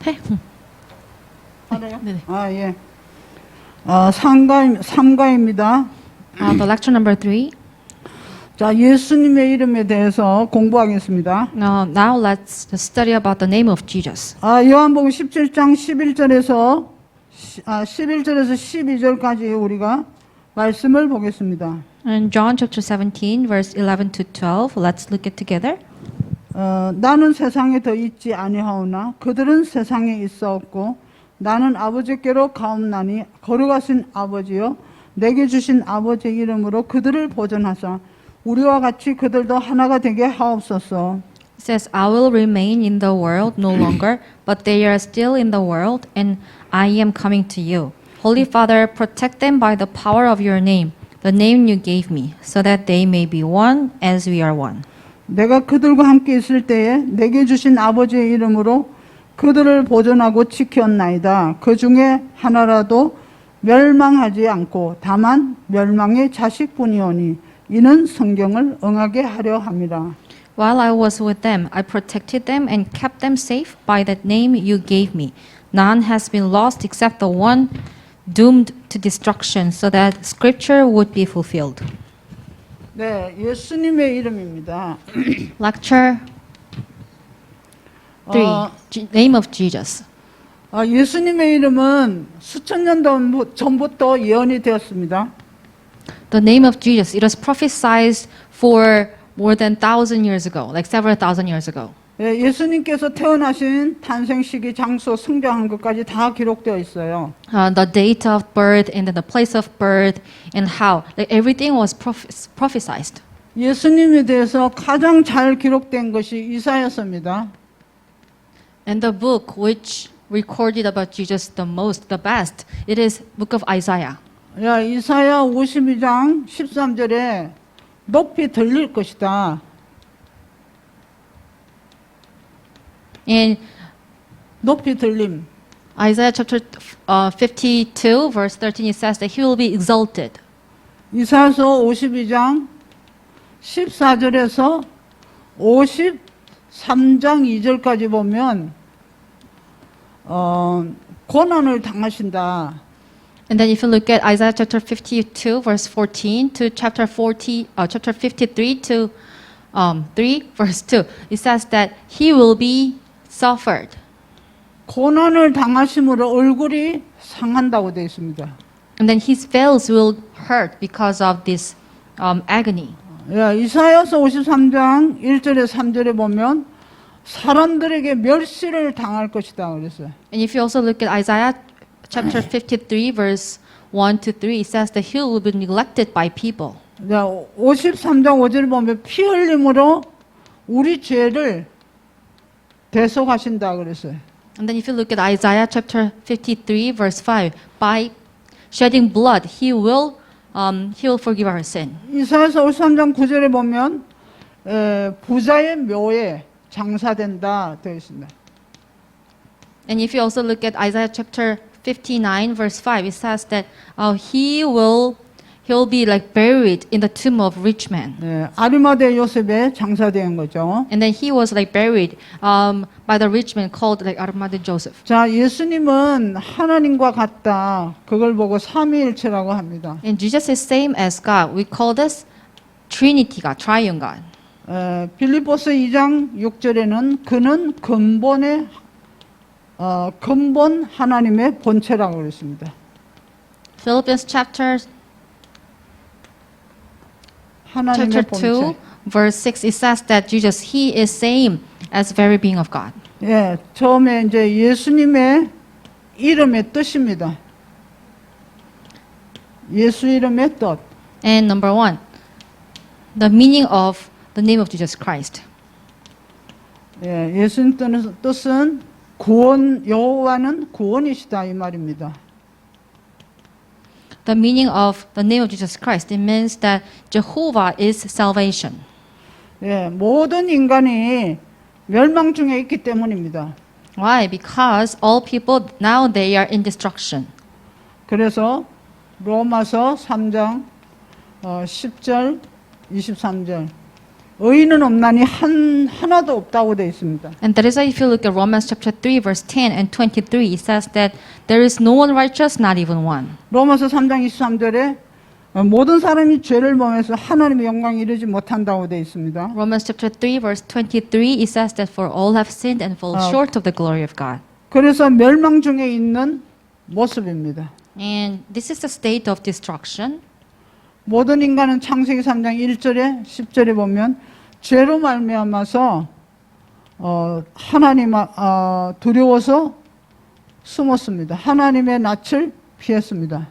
해? 알아요? 네네. 아, 예. 3가입니다. The lecture number 3. 자, 예수님의 이름에 대해서 공부하겠습니다. Now let's study about the name of Jesus. 요한복음 17장 11절에서 12절까지 우리가 말씀을 보겠습니다. In John chapter 17, verse 11 to 12, let's look it together. 나는 세상에 더 있지 아니하오나 그들은 세상에 있사옵고 나는 아버지께로 가옵나니 거룩하신 아버지여 내게 주신 아버지의 이름으로 그들을 보존하사 우리와 같이 그들도 하나가 되게 하옵소서. It says, I will remain in the world no longer, but they are still in the world, and I am coming to you. Holy Father, protect them by the power of your name, the name you gave me, so that they may be one as we are one. 내가 그들과 함께 있을 때에 내게 주신 아버지의 이름으로 그들을 보존하고 지켰나이다. 그 중에 하나라도 멸망하지 않고 다만 멸망의 자식뿐이오니 이는 성경을 응하게 하려 함이라. While I was with them, I protected them and kept them safe by that name you gave me. None has been lost except the one doomed to destruction, so that scripture would be fulfilled. 네, 예수님의 이름입니다. Lecture 3. Name of Jesus. 예수님의 이름은 수천 년 전부터 예언이 되었습니다. The name of Jesus, it was prophesied for more than 1,000 years ago, like several thousand years ago. 예, 예수님께서 태어나신 탄생 시기, 장소, 성장한 것까지 다 기록되어 있어요. The date of birth and then the place of birth and how, like everything was prophesied. 예수님에 대해서 가장 잘 기록된 것이 이사야서입니다. And the book which recorded about Jesus the most, the best, it is book of Isaiah. 야, 이사야 52장 13절에 높이 들릴 것이다. In 높이 들림. Isaiah chapter 52, verse 13, it says that he will be exalted. 이사야서 52장 14절에서 53장 2절까지 보면 고난을 당하신다. And then if you look at Isaiah chapter 52, verse 14 to chapter 53 to 3, verse 2, it says that he will be suffered. 고난을 당하심으로 얼굴이 상한다고 되어 있습니다. And then his veils will hurt because of this agony. 야, 이사야서 53장 1절에 3절에 보면 사람들에게 멸시를 당할 것이다 그랬어요. And if you also look at Isaiah chapter 53, verse 1 to 3, it says that he will be neglected by people. 자, 53장 5절에 보면 피 흘림으로 우리 죄를 대속하신다 그랬어요. And then if you look at Isaiah chapter 53, verse 5, by shedding blood, he will forgive our sin. 이사야서 53장 9절에 보면 부자의 묘에 장사된다 되어 있습니다. And if you also look at Isaiah chapter 59, verse 5, it says that he'll be like buried in the tomb of rich man. 아리마대 요셉에 장사된 거죠. And then he was like buried by the rich man called like Arimathea Joseph. 자, 예수님은 하나님과 같다. 그걸 보고 삼위일체라고 합니다. And Jesus is same as God. We call this Trinity God, Triune God. 빌립보서 2장 6절에는 그는 근본 하나님의 본체라고 그랬습니다. Philippians chapter 하나님의 2, 본체. verse 6, it says that Jesus, he is same as very being of God. 예, 처음에 이제 예수님의 이름의 뜻입니다. 예수 이름의 뜻. And number 1, the meaning of the name of Jesus Christ. 예, 예수님 뜻은 구원, 여호와는 구원이시다 이 말입니다. The meaning of the name of Jesus Christ, it means that Jehovah is salvation. 예, 모든 인간이 멸망 중에 있기 때문입니다. Why? Because all people now they are in destruction. 그래서 로마서 3장 10절, 23절 의인은 없나니 하나도 없다고 되어 있습니다. And that is why if you look at Romans chapter 3 verse 10 and 23, it says that there is no one righteous, not even one. 로마서 3장 23절에 모든 사람이 죄를 범해서 하나님의 영광에 이르지 못한다고 되어 있습니다. Romans chapter 3 verse 23, it says that for all have sinned and fall short of the glory of God. 그래서 멸망 중에 있는 모습입니다. And this is the state of destruction. 모든 인간은 창세기 3장 1절에 10절에 보면 죄로 말미암아서 하나님 두려워서 숨었습니다. 하나님의 낯을 피했습니다.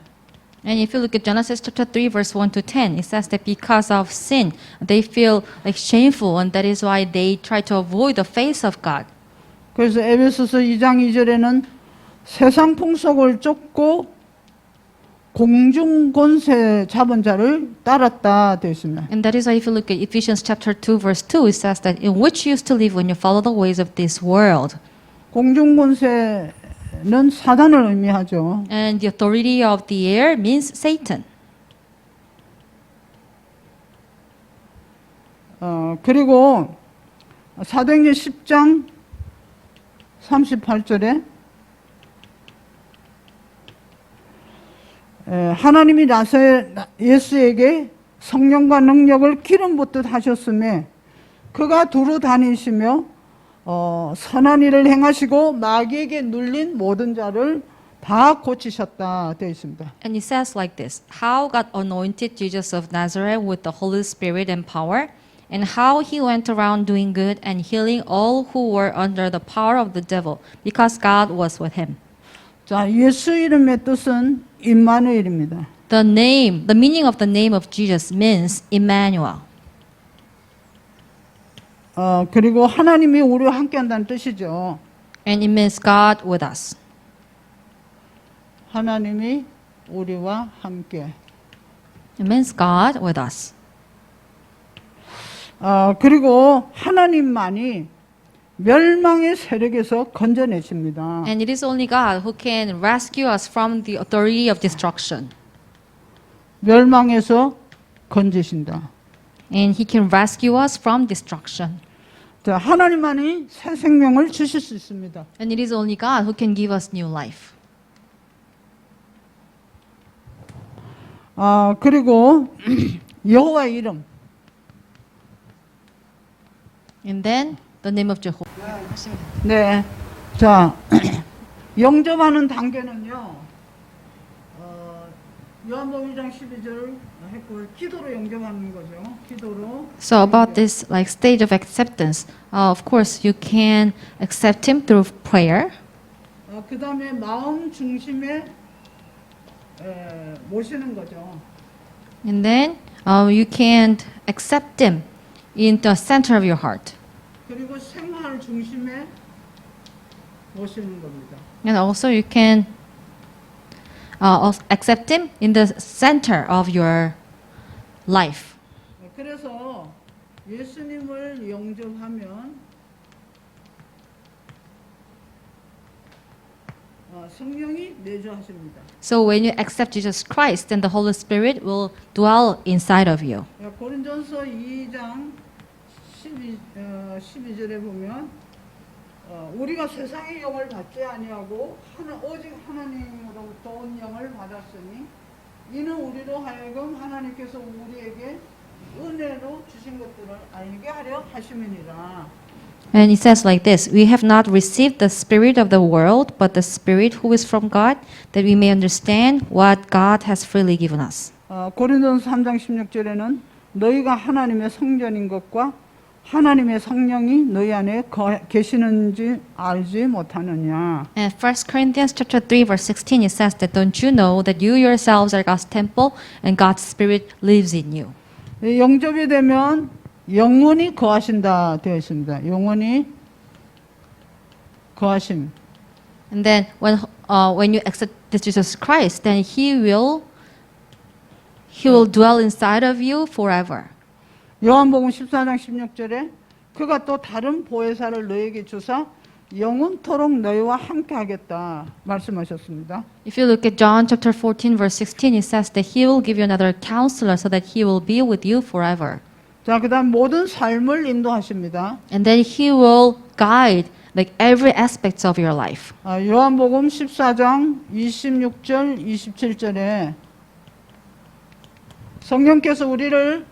And if you look at Genesis chapter 3 verse 1 to 10, it says that because of sin, they feel like shameful, and that is why they try to avoid the face of God. 그래서 에베소서 2장 2절에는 세상 풍속을 쫓고 공중 권세 잡은 자를 따랐다 되어 있습니다. And that is why if you look at Ephesians chapter 2 verse 2, it says that in which you used to live when you follow the ways of this world. 공중 권세는 사단을 의미하죠. And the authority of the air means Satan. 그리고 사도행전 10장 38절에 하나님이 예수에게 성령과 능력을 기름 붓듯 하셨음에 그가 두루 다니시며 선한 일을 행하시고 마귀에게 눌린 모든 자를 다 고치셨다 되어 있습니다. And it says like this, how God anointed Jesus of Nazareth with the Holy Spirit and power, and how he went around doing good and healing all who were under the power of the devil, because God was with him. 자, 예수 이름의 뜻은 임마누엘입니다. The meaning of the name of Jesus means Emmanuel. 그리고 하나님이 우리와 함께한다는 뜻이죠. And it means God with us. 하나님이 우리와 함께. It means God with us. 그리고 하나님만이 멸망의 세력에서 건져내십니다. And it is only God who can rescue us from the authority of destruction. 멸망에서 건지신다. And he can rescue us from destruction. 자, 하나님만이 새 생명을 주실 수 있습니다. And it is only God who can give us new life. 그리고 여호와의 이름. And then the name of Jehovah. 네. 자, 영접하는 단계는요. 요한복음 1장 12절 했고 기도로 영접하는 거죠. 기도로. So about this like stage of acceptance, of course you can accept him through prayer. 그다음에 마음 중심에 모시는 거죠. And then you can accept him in the center of your heart. 그리고 생활 중심에 모시는 겁니다. And also you can accept him in the center of your life. 그래서 예수님을 영접하면 성령이 내주하십니다. So when you accept Jesus Christ, then the Holy Spirit will dwell inside of you. 고린도서 2장 12절에 보면 우리가 세상의 영을 받지 아니하고 오직 하나님으로부터 온 영을 받았으니 이는 우리로 하여금 하나님께서 우리에게 은혜로 주신 것들을 알게 하려 하심이니라. And it says like this, we have not received the spirit of the world, but the spirit who is from God, that we may understand what God has freely given us. 고린도서 3장 16절에는 너희가 하나님의 성전인 것과 하나님의 성령이 너희 안에 계시는지 알지 못하느냐. And 1 Corinthians chapter 3 verse 16 it says that don't you know that you yourselves are God's temple and God's spirit lives in you. 영접이 되면 영원히 거하신다 되어 있습니다. 영원히 거하심. And then when you accept Jesus Christ, then He will dwell inside of you forever. 요한복음 14장 16절에 그가 또 다른 보혜사를 너에게 주사 영원토록 너희와 함께 하겠다 말씀하셨습니다. If you look at John chapter 14 verse 16, it says that He will give you another counselor so that He will be with you forever. 자, 그다음 모든 삶을 인도하십니다. And then He will guide like every aspect of your life. 요한복음 14장 26절, 27절에 성령께서 우리를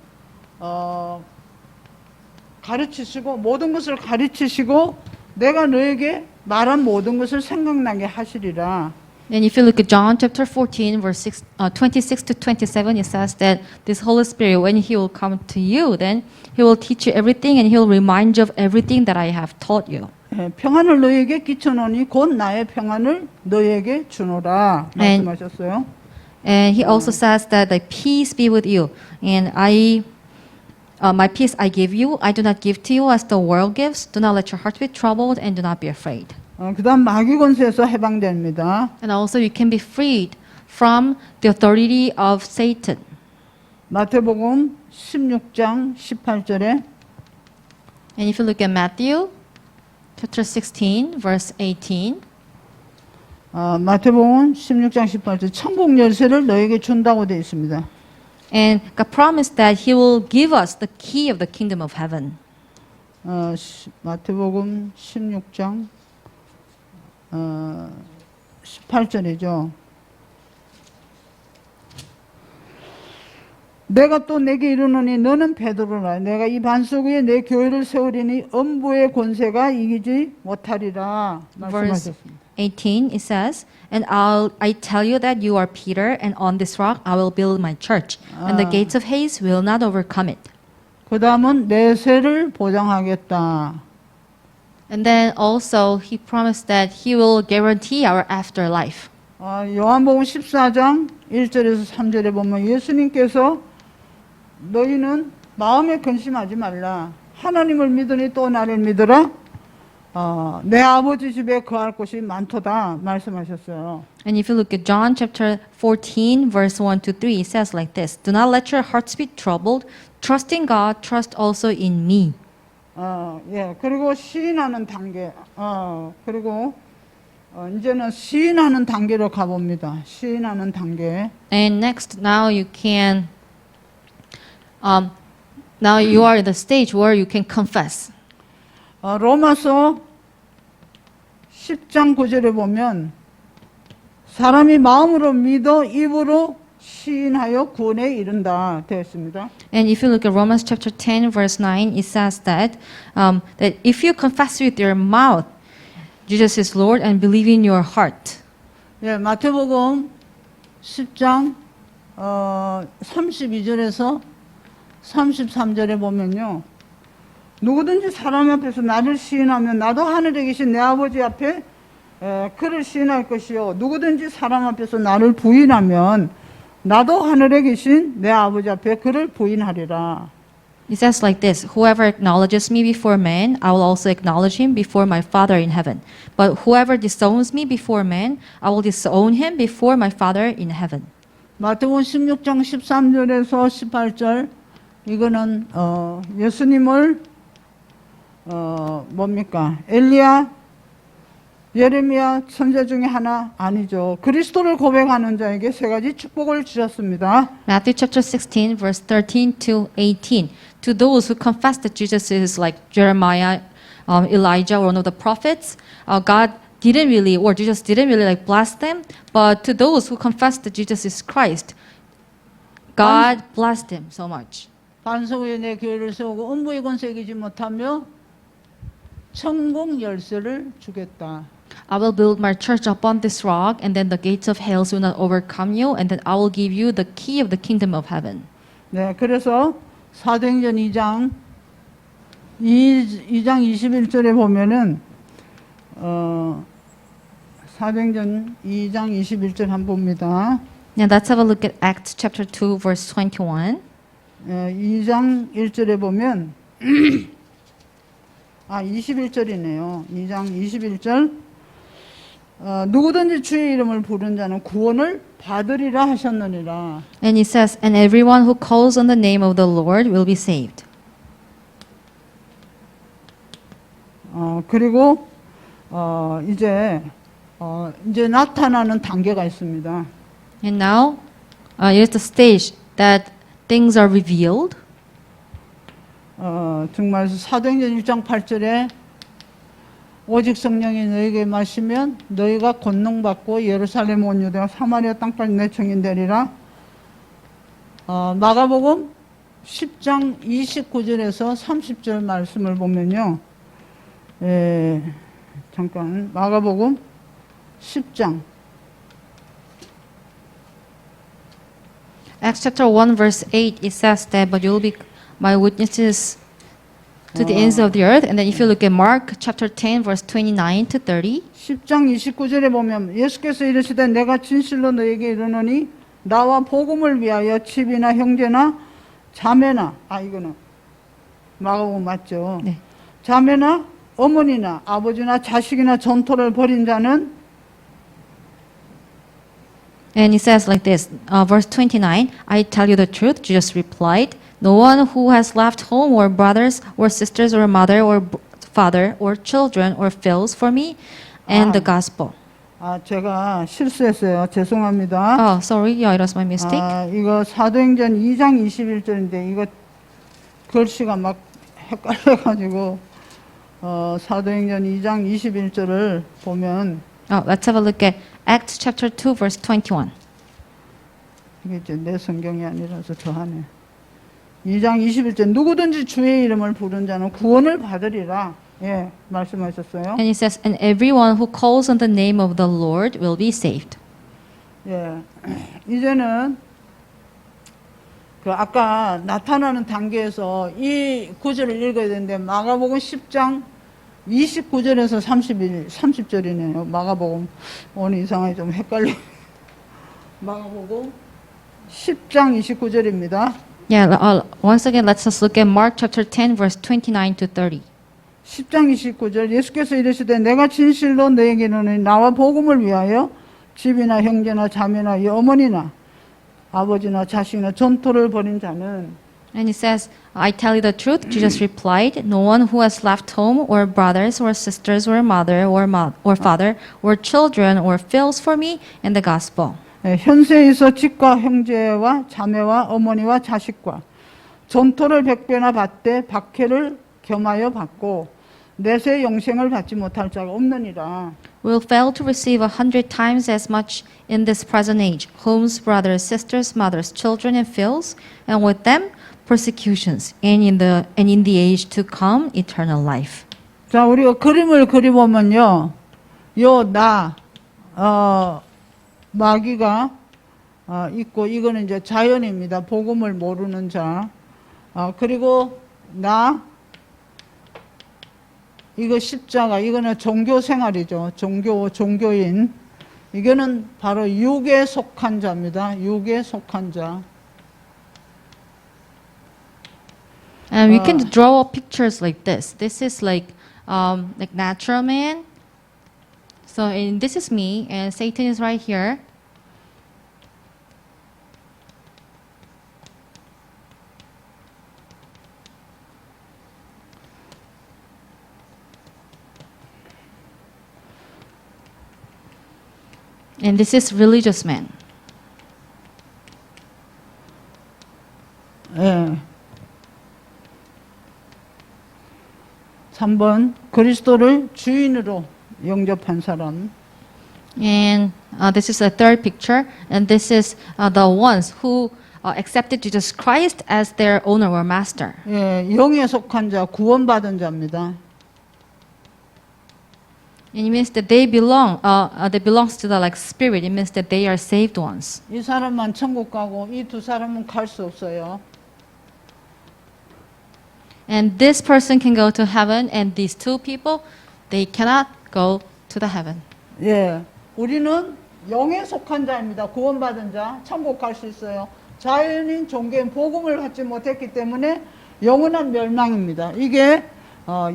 가르치시고 모든 것을 가르치시고 내가 너에게 말한 모든 것을 생각나게 하시리라. And if you look at John chapter 14, verse 26 to 27, it says that this Holy Spirit, when He will come to you, then He will teach you everything and He will remind you of everything that I have taught you. 평안을 너에게 끼쳐놓으니 곧 나의 평안을 너에게 주노라 말씀하셨어요. And He also says that the peace be with you. And my peace I give you. I do not give to you as the world gives. Do not let your heart be troubled and do not be afraid. 그다음 마귀 권세에서 해방됩니다. And also you can be freed from the authority of Satan. 마태복음 16장 18절에 And if you look at Matthew chapter 16, verse 18, 마태복음 16장 18절 천국 열쇠를 너에게 준다고 되어 있습니다. and God promised that He will give us the key of the kingdom of heaven. 마태복음 16장 18절이죠. 내가 또 내게 이르노니 너는 베드로라. 내가 이 반석 위에 내 교회를 세우리니 음부의 권세가 이기지 못하리라. Verse 말씀하셨습니다. 18, it says, And I tell you that you are Peter, and on this rock I will build my church, and the gates of Hades will not overcome it. 그 다음은 내세를 보장하겠다. And then also He promised that He will guarantee our afterlife. 요한복음 14장 1절에서 3절에 보면 예수님께서 너희는 마음에 근심하지 말라. 하나님을 믿으니 또 나를 믿으라. 내 아버지 집에 거할 곳이 많도다 말씀하셨어요. And if you look at John chapter 14, verse 1 to 3, it says like this, Do not let your hearts be troubled. Trust in God, trust also in me. 그리고 시인하는 단계. 그리고 이제는 시인하는 단계로 가봅니다. 시인하는 단계. And next, now you can, now you are in the stage where you can confess. 로마서 10장 9절에 보면 사람이 마음으로 믿어 입으로 시인하여 구원에 이른다 되어 있습니다. And if you look at Romans chapter 10, verse 9, it says that if you confess with your mouth Jesus is Lord and believe in your heart. 마태복음 10장 32절에서 33절에 보면요. 누구든지 사람 앞에서 나를 시인하면 나도 하늘에 계신 내 아버지 앞에 그를 시인할 것이요. 누구든지 사람 앞에서 나를 부인하면 나도 하늘에 계신 내 아버지 앞에 그를 부인하리라. It says like this, Whoever acknowledges me before men, I will also acknowledge him before my Father in heaven. But whoever disowns me before men, I will disown him before my Father in heaven. 마태복음 16장 13절에서 18절 이거는 예수님을 뭡니까? 엘리야, 예레미야 선지 중에 하나 아니죠. 그리스도를 고백하는 자에게 세 가지 축복을 주셨습니다. Matthew chapter 16, verse 13 to 18. To those who confess that Jesus is like Jeremiah, Elijah, or one of the prophets, God didn't really, or Jesus didn't really like bless them. But to those who confess that Jesus is Christ, God blessed them so much. 반석 위에 내 교회를 세우고 음부의 권세 이기지 못하며 천국 열쇠를 주겠다. I will build my church upon this rock, and then the gates of hell will not overcome you, and then I will give you the key of the kingdom of heaven. 네, 그래서 사도행전 2장 21절에 보면은 사도행전 2장 21절 한번 봅니다. Now let's have a look at Acts chapter 2, verse 21. 2장 1절에 보면 21절이네요. 2장 21절 누구든지 주의 이름을 부른 자는 구원을 받으리라 하셨느니라. And it says, And everyone who calls on the name of the Lord will be saved. 그리고 이제 나타나는 단계가 있습니다. And now, here's the stage that things are revealed. 정말 사도행전 1장 8절에 오직 성령이 너에게 마시면 너희가 권능받고 예루살렘 온 유대와 사마리아 땅까지 내 증인 되리라. 마가복음 10장 29절에서 30절 말씀을 보면요. 잠깐 마가복음 10장 Acts chapter 1 verse 8 it says that but you will be my witnesses to the ends of the earth. And then if you look at Mark chapter 10 verse 29 to 30 10장 29절에 보면 예수께서 이르시되 내가 진실로 너에게 이르노니 나와 복음을 위하여 집이나 형제나 자매나 이거는 마가복음 맞죠? 네. 자매나 어머니나 아버지나 자식이나 전토를 벌인 자는 And it says like this, verse 29, I tell you the truth, Jesus replied, no one who has left home or brothers or sisters or mother or father or children or fields for me and the gospel. 제가 실수했어요. 죄송합니다. Oh, sorry, yeah, it was my mistake. 이거 사도행전 2장 21절인데 이거 글씨가 막 헷갈려가지고 사도행전 2장 21절을 보면 Let's have a look at Acts chapter 2 verse 21. 이게 이제 내 성경이 아니라서 더하네. 2장 21절 누구든지 주의 이름을 부른 자는 구원을 받으리라. 예, 말씀하셨어요. And it says, and everyone who calls on the name of the Lord will be saved. 예, 이제는 그 아까 나타나는 단계에서 이 구절을 읽어야 되는데 마가복음 10장 29절에서 30절이네요. 마가복음 오늘 이상하게 좀 헷갈려. 마가복음 10장 29절입니다. Yeah, once again, let's just look at Mark chapter 10 verse 29 to 30. 10장 29절 예수께서 이르시되 내가 진실로 너에게 이르노니 나와 복음을 위하여 집이나 형제나 자매나 이 어머니나 아버지나 자식이나 전토를 벌인 자는 And it says, I tell you the truth, Jesus replied, no one who has left home or brothers or sisters or mother or father or children or fields for me and the gospel. 현세에서 집과 형제와 자매와 어머니와 자식과 전토를 100배나 받되 박해를 겸하여 받고 내세 영생을 받지 못할 자가 없느니라. Will fail to receive 100 times as much in this present age, homes, brothers, sisters, mothers, children, and fields, and with them persecutions, and in the age to come, eternal life. 자, 우리가 그림을 그려보면요, 마귀가 있고 이거는 이제 자연입니다. 복음을 모르는 자. 그리고 이거 십자가, 이거는 종교 생활이죠. 종교인. 이거는 바로 육에 속한 자입니다. 육에 속한 자. And we can draw pictures like this. This is like natural man. So this is me, and Satan is right here. And this is religious man. 예. 3번 그리스도를 주인으로 영접한 사람. And this is the third picture. And this is the ones who accepted Jesus Christ as their owner or master. 예, 영에 속한 자, 구원받은 자입니다. And it means that they belongs to the like spirit. It means that they are saved ones. 이 사람만 천국 가고 이 두 사람은 갈 수 없어요. And this person can go to heaven, and these two people, they cannot go to the heaven. 예, 우리는 영에 속한 자입니다. 구원받은 자, 천국 갈 수 있어요. 자연인 종교인 복음을 받지 못했기 때문에 영원한 멸망입니다. 이게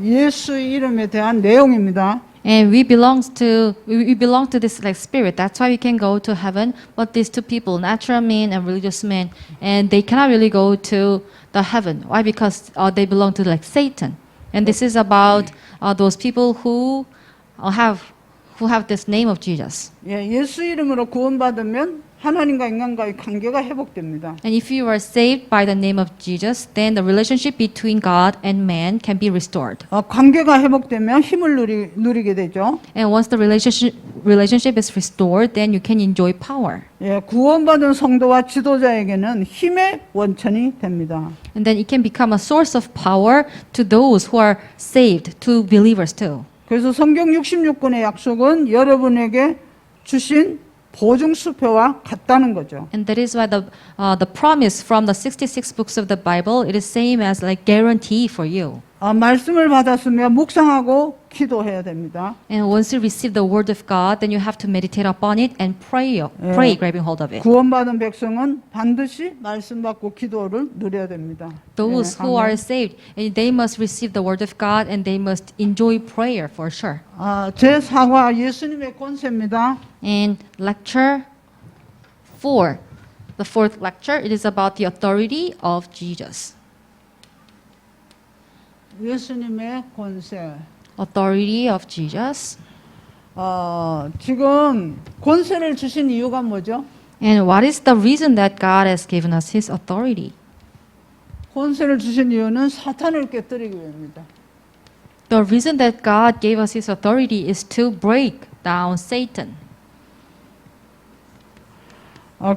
예수 이름에 대한 내용입니다. And we belong to this like spirit. That's why we can go to heaven. But these two people, natural men and religious men, and they cannot really go to the heaven. Why? Because they belong to like Satan. And this is about those people who have this name of Jesus. 예, 예수 이름으로 구원받으면 하나님과 인간과의 관계가 회복됩니다. And if you are saved by the name of Jesus, then the relationship between God and man can be restored. 관계가 회복되면 힘을 누리게 되죠. And once the relationship is restored, then you can enjoy power. 예, 구원받은 성도와 지도자에게는 힘의 원천이 됩니다. And then it can become a source of power to those who are saved, to believers too. 그래서 성경 66권의 약속은 여러분에게 주신 보증수표와 같다는 거죠. And that is why the promise from the 66 books of the Bible, it is same as like guarantee for you. 말씀을 받았으면 묵상하고 기도해야 됩니다. And once you receive the word of God, then you have to meditate upon it and pray, grabbing hold of it. 구원받은 백성은 반드시 말씀 받고 기도를 누려야 됩니다. Those who are saved, they must receive the word of God and they must enjoy prayer for sure. 제 4화 예수님의 권세입니다. And lecture 4, the fourth lecture, it is about the authority of Jesus. 예수님의 권세. Authority of Jesus. 지금 권세를 주신 이유가 뭐죠? And what is the reason that God has given us His authority? 권세를 주신 이유는 사탄을 깨뜨리기 위함입니다. The reason that God gave us His authority is to break down Satan.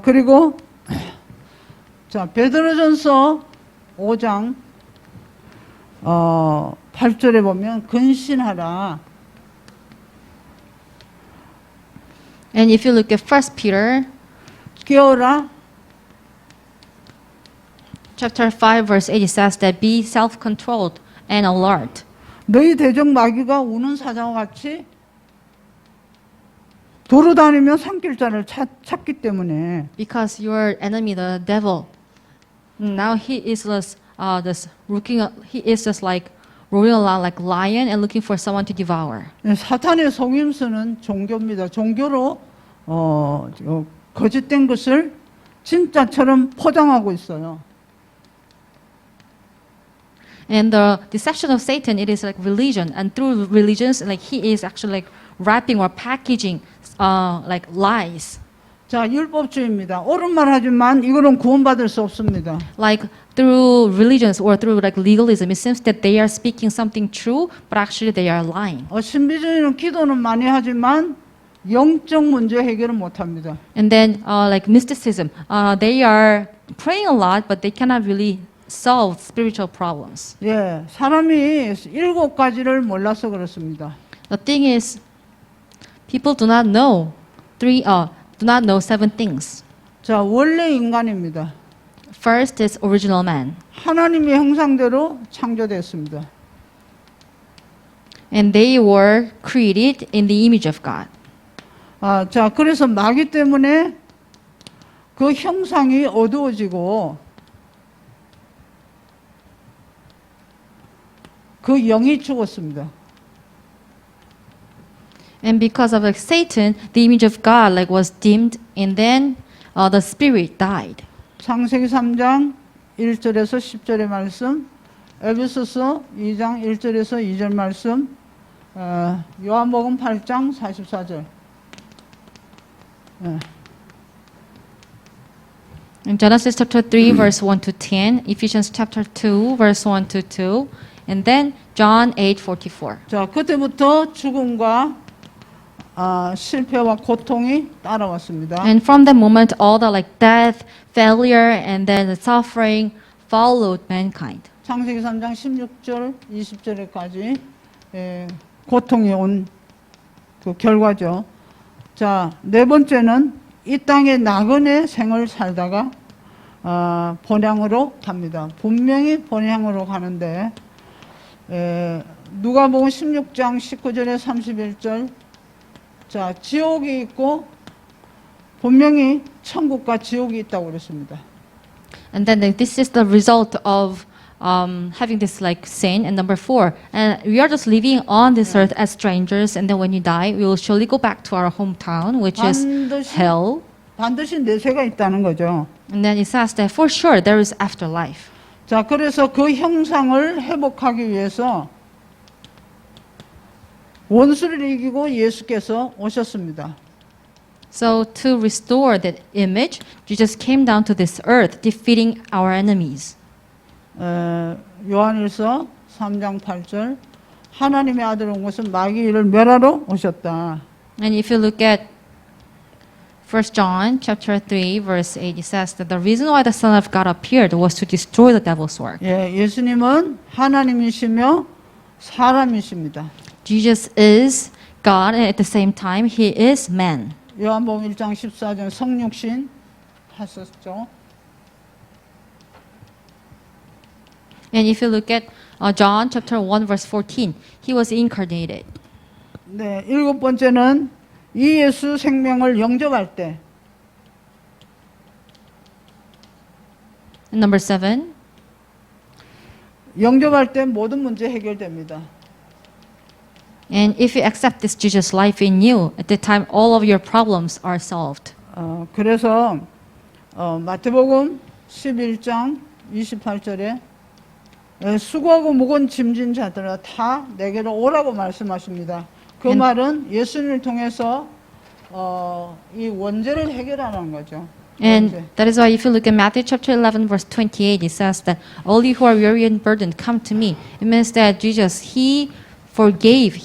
그리고 자 베드로전서 5장 8절에 보면 근신하라. And if you look at 1 Peter 깨어라. chapter 5 verse 8, it says that be self-controlled and alert. 너희 대적 마귀가 우는 사자와 같이 도로 다니며 삼킬 자를 찾기 때문에 Because your enemy, the devil, now he is just he is just like roaring around like lion and looking for someone to devour. 사탄의 속임수는 종교입니다. 종교로 거짓된 것을 진짜처럼 포장하고 있어요. And the deception of Satan, it is like religion, and through religions, like he is actually like wrapping or packaging like lies. 자, 율법주의입니다. 옳은 말 하지만 이거는 구원받을 수 없습니다. Like through religions or through like legalism, it seems that they are speaking something true, but actually they are lying. 신비주의는 기도는 많이 하지만 영적 문제 해결은 못합니다. And then like mysticism, they are praying a lot, but they cannot really solve spiritual problems. 예, 사람이 7가지를 몰라서 그렇습니다. The thing is, people do not know do not know 7 things. 자, 원래 인간입니다. First is original man, 하나님의 형상대로 창조됐습니다. and they were created in the image of God. 자, 그래서 마귀 때문에 그 형상이 어두워지고 그 영이 죽었습니다. And because of like Satan, the image of God like was dimmed, and then the spirit died. 창세기 3장 1절에서 10절의 말씀, 에베소서 2장 1절에서 2절 말씀, 요한복음 8장 44절. In Genesis chapter 3 verse 1 to 10, Ephesians chapter 2 verse 1 to 2, and then John 8:44. 자, 그때부터 죽음과 실패와 고통이 따라왔습니다. And from that moment, all the like death, failure, and then the suffering followed mankind. 창세기 3장 16절, 20절에까지 고통이 온 그 결과죠. 자, 네 번째는 이 땅에 나그네 생을 살다가 본향으로 갑니다. 분명히 본향으로 가는데 누가복음 16장 19절에 31절. 자, 지옥이 있고 분명히 천국과 지옥이 있다고 그랬습니다. And then this is the result of having this like sin. And number 4, and we are just living on this earth as strangers. And then when you die, we will surely go back to our hometown, which is hell. 반드시 내세가 있다는 거죠. And then it says that for sure there is afterlife. 자, 그래서 그 형상을 회복하기 위해서 원수를 이기고 예수께서 오셨습니다. So to restore that image, Jesus came down to this earth, defeating our enemies. 요한일서 3장 8절 하나님의 아들 온 것은 마귀의 일을 멸하러 오셨다. And if you look at 1 John chapter 3 verse 8, it says that the reason why the Son of God appeared was to destroy the devil's work. 예, 예수님은 하나님이시며 사람이십니다. Jesus is God and at the same time he is man. 요한복음 1장 14절 성육신 하셨죠. And if you look at John chapter 1 verse 14, he was incarnated. 네, 일곱 번째는 이 예수 생명을 영접할 때 And number 7, 영접할 때 모든 문제 해결됩니다. and if you accept this Jesus life in you, at the time all of your problems are solved. 그래서 마태복음 11장 28절에 수고하고 무거운 짐진 자들아 다 내게로 오라고 말씀하십니다. 그 말은 예수님을 통해서 이 원죄를 해결하는 거죠. And 원죄. that is why if you look at Matthew chapter 11 verse 28, it says that all you who are weary and burdened come to me. It means that Jesus, he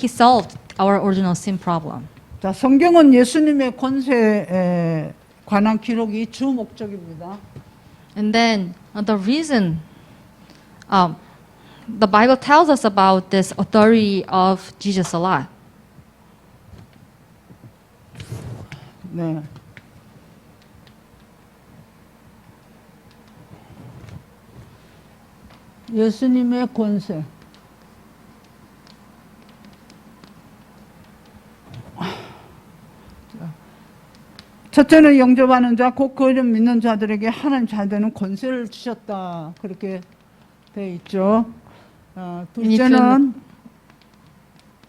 solved our original sin problem. 자, 성경은 예수님의 권세에 관한 기록이 주 목적입니다. And then the reason the Bible tells us about this authority of Jesus a lot. 네. 예수님의 권세. 첫째는 영접하는 자, 곧 그 이름 믿는 자들에게 하나님 잘 되는 권세를 주셨다. 그렇게 돼 있죠. 둘째는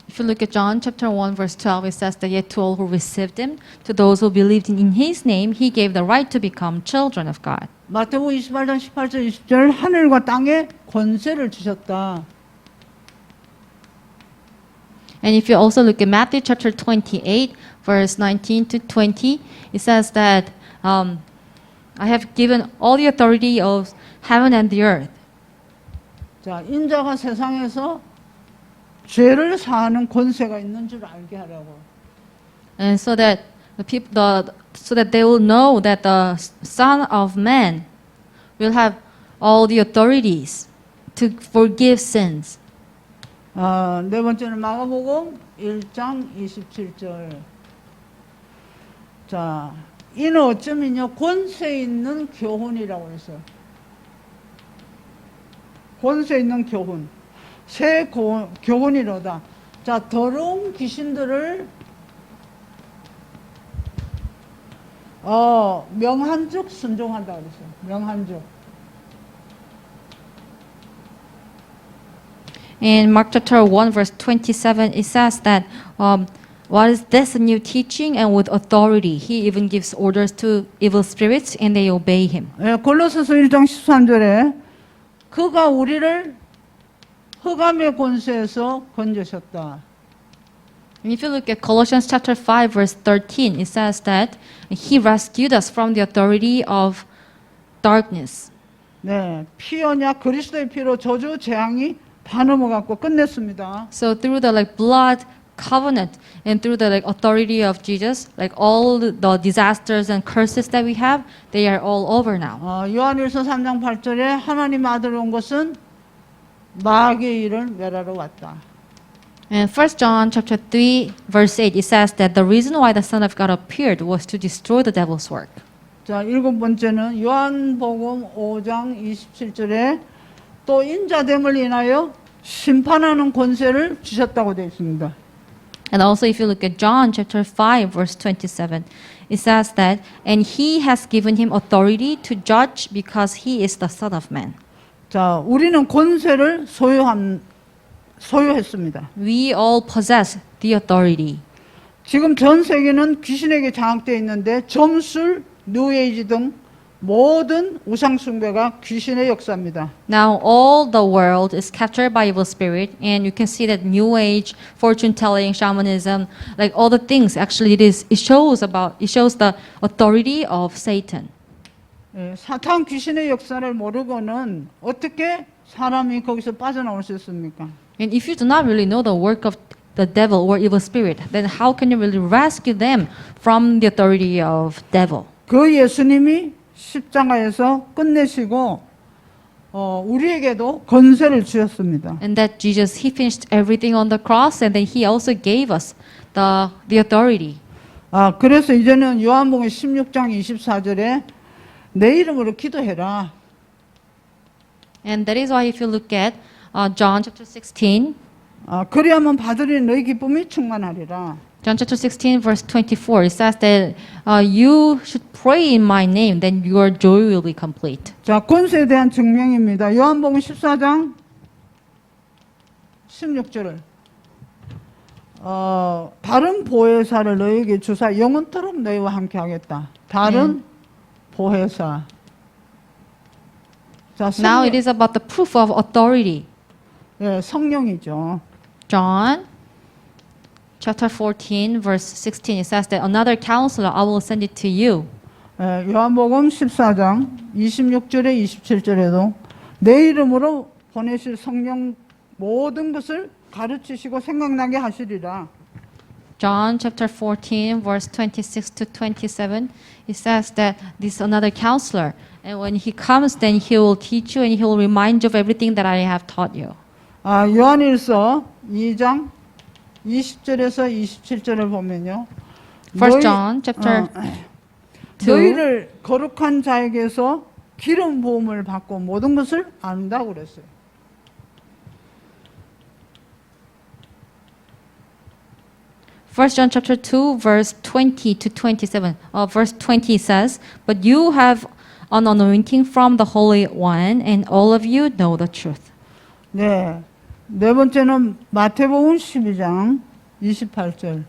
If you look at John chapter 1 verse 12, it says that yet to all who received him, to those who believed in his name, he gave the right to become children of God. 마태복음 28장 18절 20절 하늘과 땅에 권세를 주셨다. And if you also look at Matthew chapter 28 verse 19 to 20, it says that I have given all the authority of heaven and the earth. 자, 인자가 세상에서 죄를 사하는 권세가 있는 줄 알게 하라고. And so that so that they will know that the Son of Man will have all the authorities to forgive sins. 네 번째는 마가복음 1장 27절. 자, 이는 어쩌면요 권세 있는 교훈이라고 했어요. 권세 있는 교훈. 새 교훈이로다. 자, 더러운 귀신들을 명한즉 순종한다 그랬어요. 명한즉. In Mark chapter 1 verse 27, it says that what is this new teaching and with authority? He even gives orders to evil spirits and they obey him. 예, 골로새서 1장 13절에 그가 우리를 흑암의 권세에서 건져셨다. And if you look at Colossians chapter 5 verse 13, it says that he rescued us from the authority of darkness. 네, 피 언약 그리스도의 피로 저주 재앙이 다 넘어갔고 끝냈습니다. So through the blood covenant and through the authority of Jesus, all the disasters and curses that we have, they are all over now. 요한일서 3장 8절에 하나님 아들 온 것은 마귀의 일을 멸하러 왔다. And 1 John chapter 3 verse 8, it says that the reason why the Son of God appeared was to destroy the devil's work. 자, 일곱 번째는 요한복음 5장 27절에 또 인자됨을 인하여 심판하는 권세를 주셨다고 되어 있습니다. And also if you look at John chapter 5 verse 27, it says that and he has given him authority to judge because he is the Son of Man. 자, 우리는 권세를 소유했습니다. We all possess the authority. 지금 전 세계는 귀신에게 장악되어 있는데 점술, 뉴에이지 등 모든 우상 숭배가 귀신의 역사입니다. Now all the world is captured by evil spirit, and you can see that New Age, fortune telling, shamanism, like all the things. Actually, it shows the authority of Satan. 예, 사탄 귀신의 역사를 모르고는 어떻게 사람이 거기서 빠져나올 수 있습니까? And if you do not really know the work of the devil or evil spirit, then how can you really rescue them from the authority of devil? 그 예수님이 십자가에서 끝내시고 우리에게도 권세를 주셨습니다. And that Jesus, he finished everything on the cross, and then he also gave us the authority. 아, 그래서 이제는 요한복음 16장 24절에 내 이름으로 기도해라. And that is why if you look at John chapter 16, 아, 그리하면 받으리 너희 기쁨이 충만하리라. John chapter 16 verse 24, it says that you should pray in my name, then your joy will be complete. 자, 권세에 대한 증명입니다. 요한복음 14장 16절을 다른 보혜사를 너희에게 주사 영원토록 너희와 함께 하겠다. 다른 보혜사. 자, Now it is about the proof of authority. 예, 성령이죠. John chapter 14 verse 16, it says that another counselor I will send it to you. 예, 요한복음 14장 26절에 27절에도 내 이름으로 보내실 성령 모든 것을 가르치시고 생각나게 하시리라. John chapter 14 verse 26 to 27, it says that this another counselor, and when he comes, then he will teach you and he will remind you of everything that I have taught you. 아, 요한일서 2장 20절에서 27절을 보면요. First John chapter 2. 너희를 거룩한 자에게서 기름 부음을 받고 모든 것을 안다고 그랬어요. First John chapter 2 verse 20 to 27. Verse 20 says, "But you have an anointing from the Holy One, and all of you know the truth." 네. 네 번째는 마태복음 12장 28절.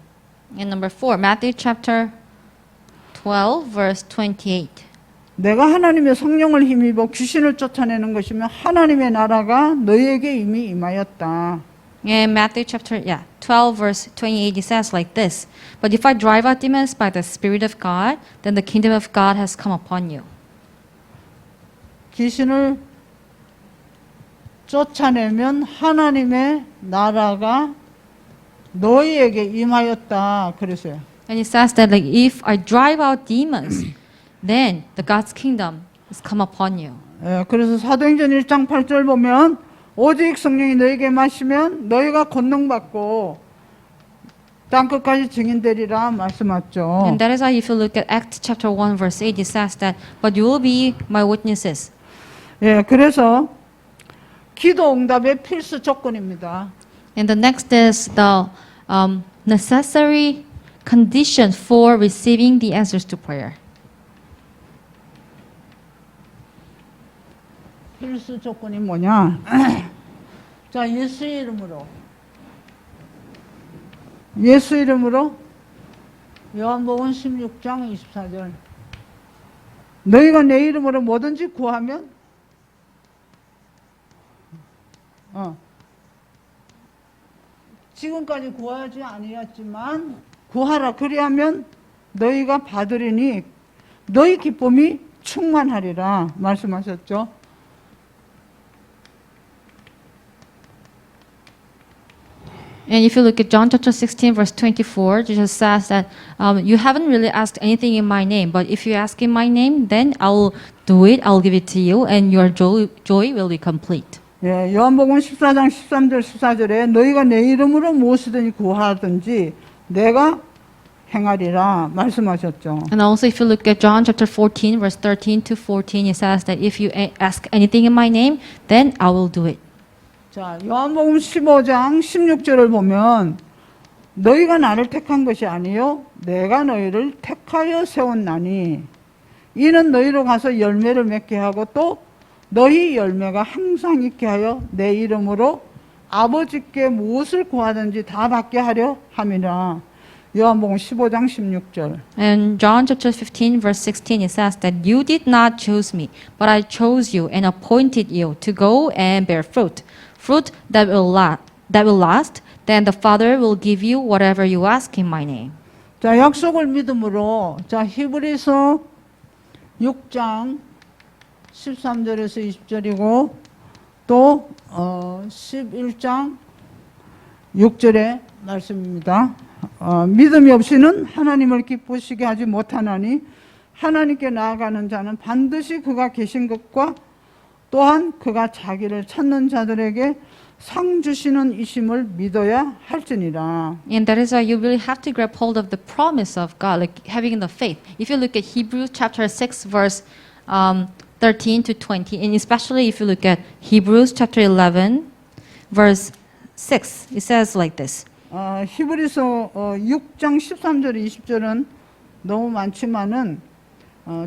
And number 4, Matthew chapter 12 verse 28. 내가 하나님의 성령을 힘입어 귀신을 쫓아내는 것이면 하나님의 나라가 너희에게 이미 임하였다. In Matthew chapter 12 verse 28, it says like this: "But if I drive out demons by the Spirit of God, then the kingdom of God has come upon you." 귀신을 쫓아내면 하나님의 나라가 너희에게 임하였다 그랬어요. And it says that like if I drive out demons, then the God's kingdom has come upon you. 예, 그래서 사도행전 1장 8절 보면 오직 성령이 너희에게 마시면 너희가 권능받고 땅끝까지 증인되리라 말씀하죠. And that is why if you look at Acts chapter 1 verse 8, it says that, "But you will be my witnesses." 예, 그래서 기도 응답의 필수 조건입니다. And the next is the necessary condition for receiving the answers to prayer. 필수 조건이 뭐냐? 자, 예수 이름으로 요한복음 16장 24절 너희가 내 이름으로 뭐든지 구하면 지금까지 구하지 아니었지만 구하라 그리하면 너희가 받으리니 너희 기쁨이 충만하리라 말씀하셨죠. And if you look at John chapter 16 verse 24, Jesus says that you haven't really asked anything in my name, but if you ask in my name, then I will do it, I will give it to you, and your joy will be complete. 예, 요한복음 14장 13절 14절에 너희가 내 이름으로 무엇이든지 구하든지 내가 행하리라 말씀하셨죠. And also if you look at John chapter 14 verse 13 to 14, it says that if you ask anything in my name, then I will do it. 자, 요한복음 15장 16절을 보면 너희가 나를 택한 것이 아니요 내가 너희를 택하여 세웠나니 이는 너희로 가서 열매를 맺게 하고 또 너희 열매가 항상 있게 하여 내 이름으로 아버지께 무엇을 구하든지 다 받게 하려 함이라. 요한복음 15장 16절. In John chapter 15 verse 16 it says that you did not choose me, but I chose you and appointed you to go and bear fruit, fruit that will last. Then the Father will give you whatever you ask in my name. 자, 약속을 믿음으로 자, 히브리서 6장 13절에서 20절이고 또 11장 6절의 말씀입니다. 믿음이 없이는 하나님을 기쁘시게 하지 못하나니 하나님께 나아가는 자는 반드시 그가 계신 것과 또한 그가 자기를 찾는 자들에게 상 주시는 이심을 믿어야 할지니라. And that is why you really have to grab hold of the promise of God, like having the faith. If you look at Hebrews chapter 6 verse 13 to 20, and especially if you look at Hebrews chapter 11 verse 6, it says like this. 히브리서 6장 13절 20절은 너무 많지만은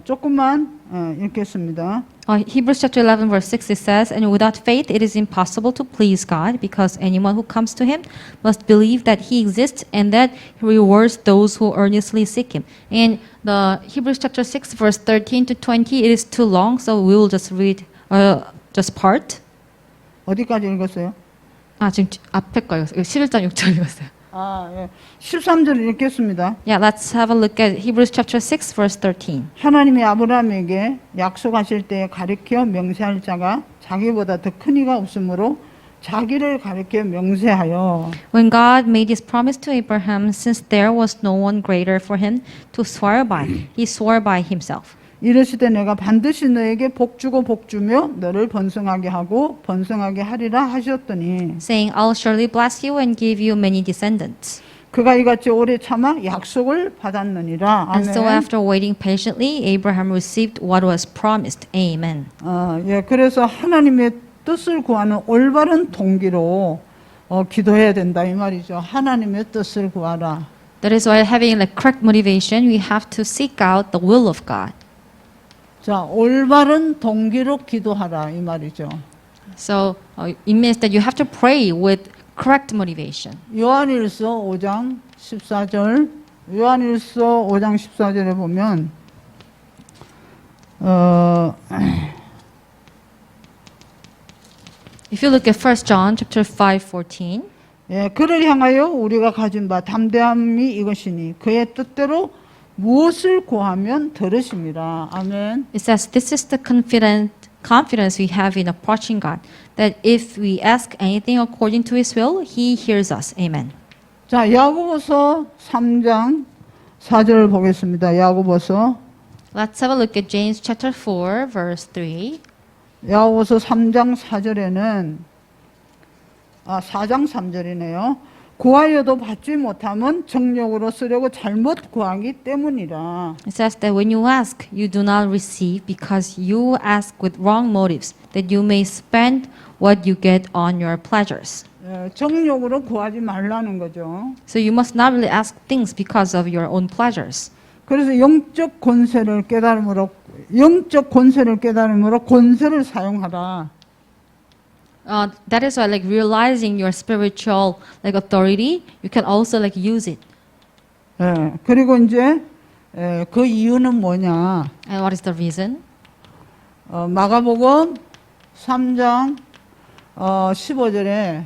조금만 읽겠습니다. Hebrews chapter 11 verse 6 it says, and without faith it is impossible to please God, because anyone who comes to him must believe that he exists and that he rewards those who earnestly seek him. And the Hebrews chapter 6 verse 13 to 20, it is too long, so we will just read just part. 어디까지 읽었어요? 지금 앞에 거요. 11장 6절 읽었어요. 예. 13절 읽겠습니다. Yeah, let's have a look at Hebrews chapter 6 verse 13. 하나님이 아브라함에게 약속하실 때 가리켜 명세할 자가 자기보다 더 큰 이가 없으므로 자기를 가리켜 명세하여. When God made his promise to Abraham, since there was no one greater for him to swear by, he swore by himself. 이르시되 내가 반드시 너에게 복주고 복주며 너를 번성하게 하고 번성하게 하리라 하셨더니 Saying, I'll surely bless you and give you many descendants. 그가 이같이 오래 참아 약속을 받았느니라. And so 아멘. after waiting patiently, Abraham received what was promised. Amen. 예, 그래서 하나님의 뜻을 구하는 올바른 동기로 기도해야 된다 이 말이죠. 하나님의 뜻을 구하라. That is why having the correct motivation, we have to seek out the will of God. 자, 올바른 동기로 기도하라 이 말이죠. So it means that you have to pray with correct motivation. 요한일서 5장 14절, 요한일서 5장 14절에 보면 If you look at 1 John chapter 5:14, 예, 그를 향하여 우리가 가진 바 담대함이 이것이니 그의 뜻대로 무엇을 구하면 들으심이라. 아멘. it says, "This is the confidence we have in approaching God, that if we ask anything according to His will, He hears us." Amen. 자, 야고보서 3장 4절을 보겠습니다. 야고보서 Let's have a look at James chapter 4, verse 3. 야고보서 3장 4절에는 4장 3절이네요. 구하여도 받지 못하면 정욕으로 쓰려고 잘못 구하기 때문이라. It says that when you ask, you do not receive because you ask with wrong motives, that you may spend what you get on your pleasures. 정욕으로 구하지 말라는 거죠. So you must not really ask things because of your own pleasures. 그래서 영적 권세를 깨달음으로 권세를 사용하라. That is why, like realizing your spiritual like authority, you can also like use it. 예, 그리고 이제 그 이유는 뭐냐? And what is the reason? 마가복음 3장 15절에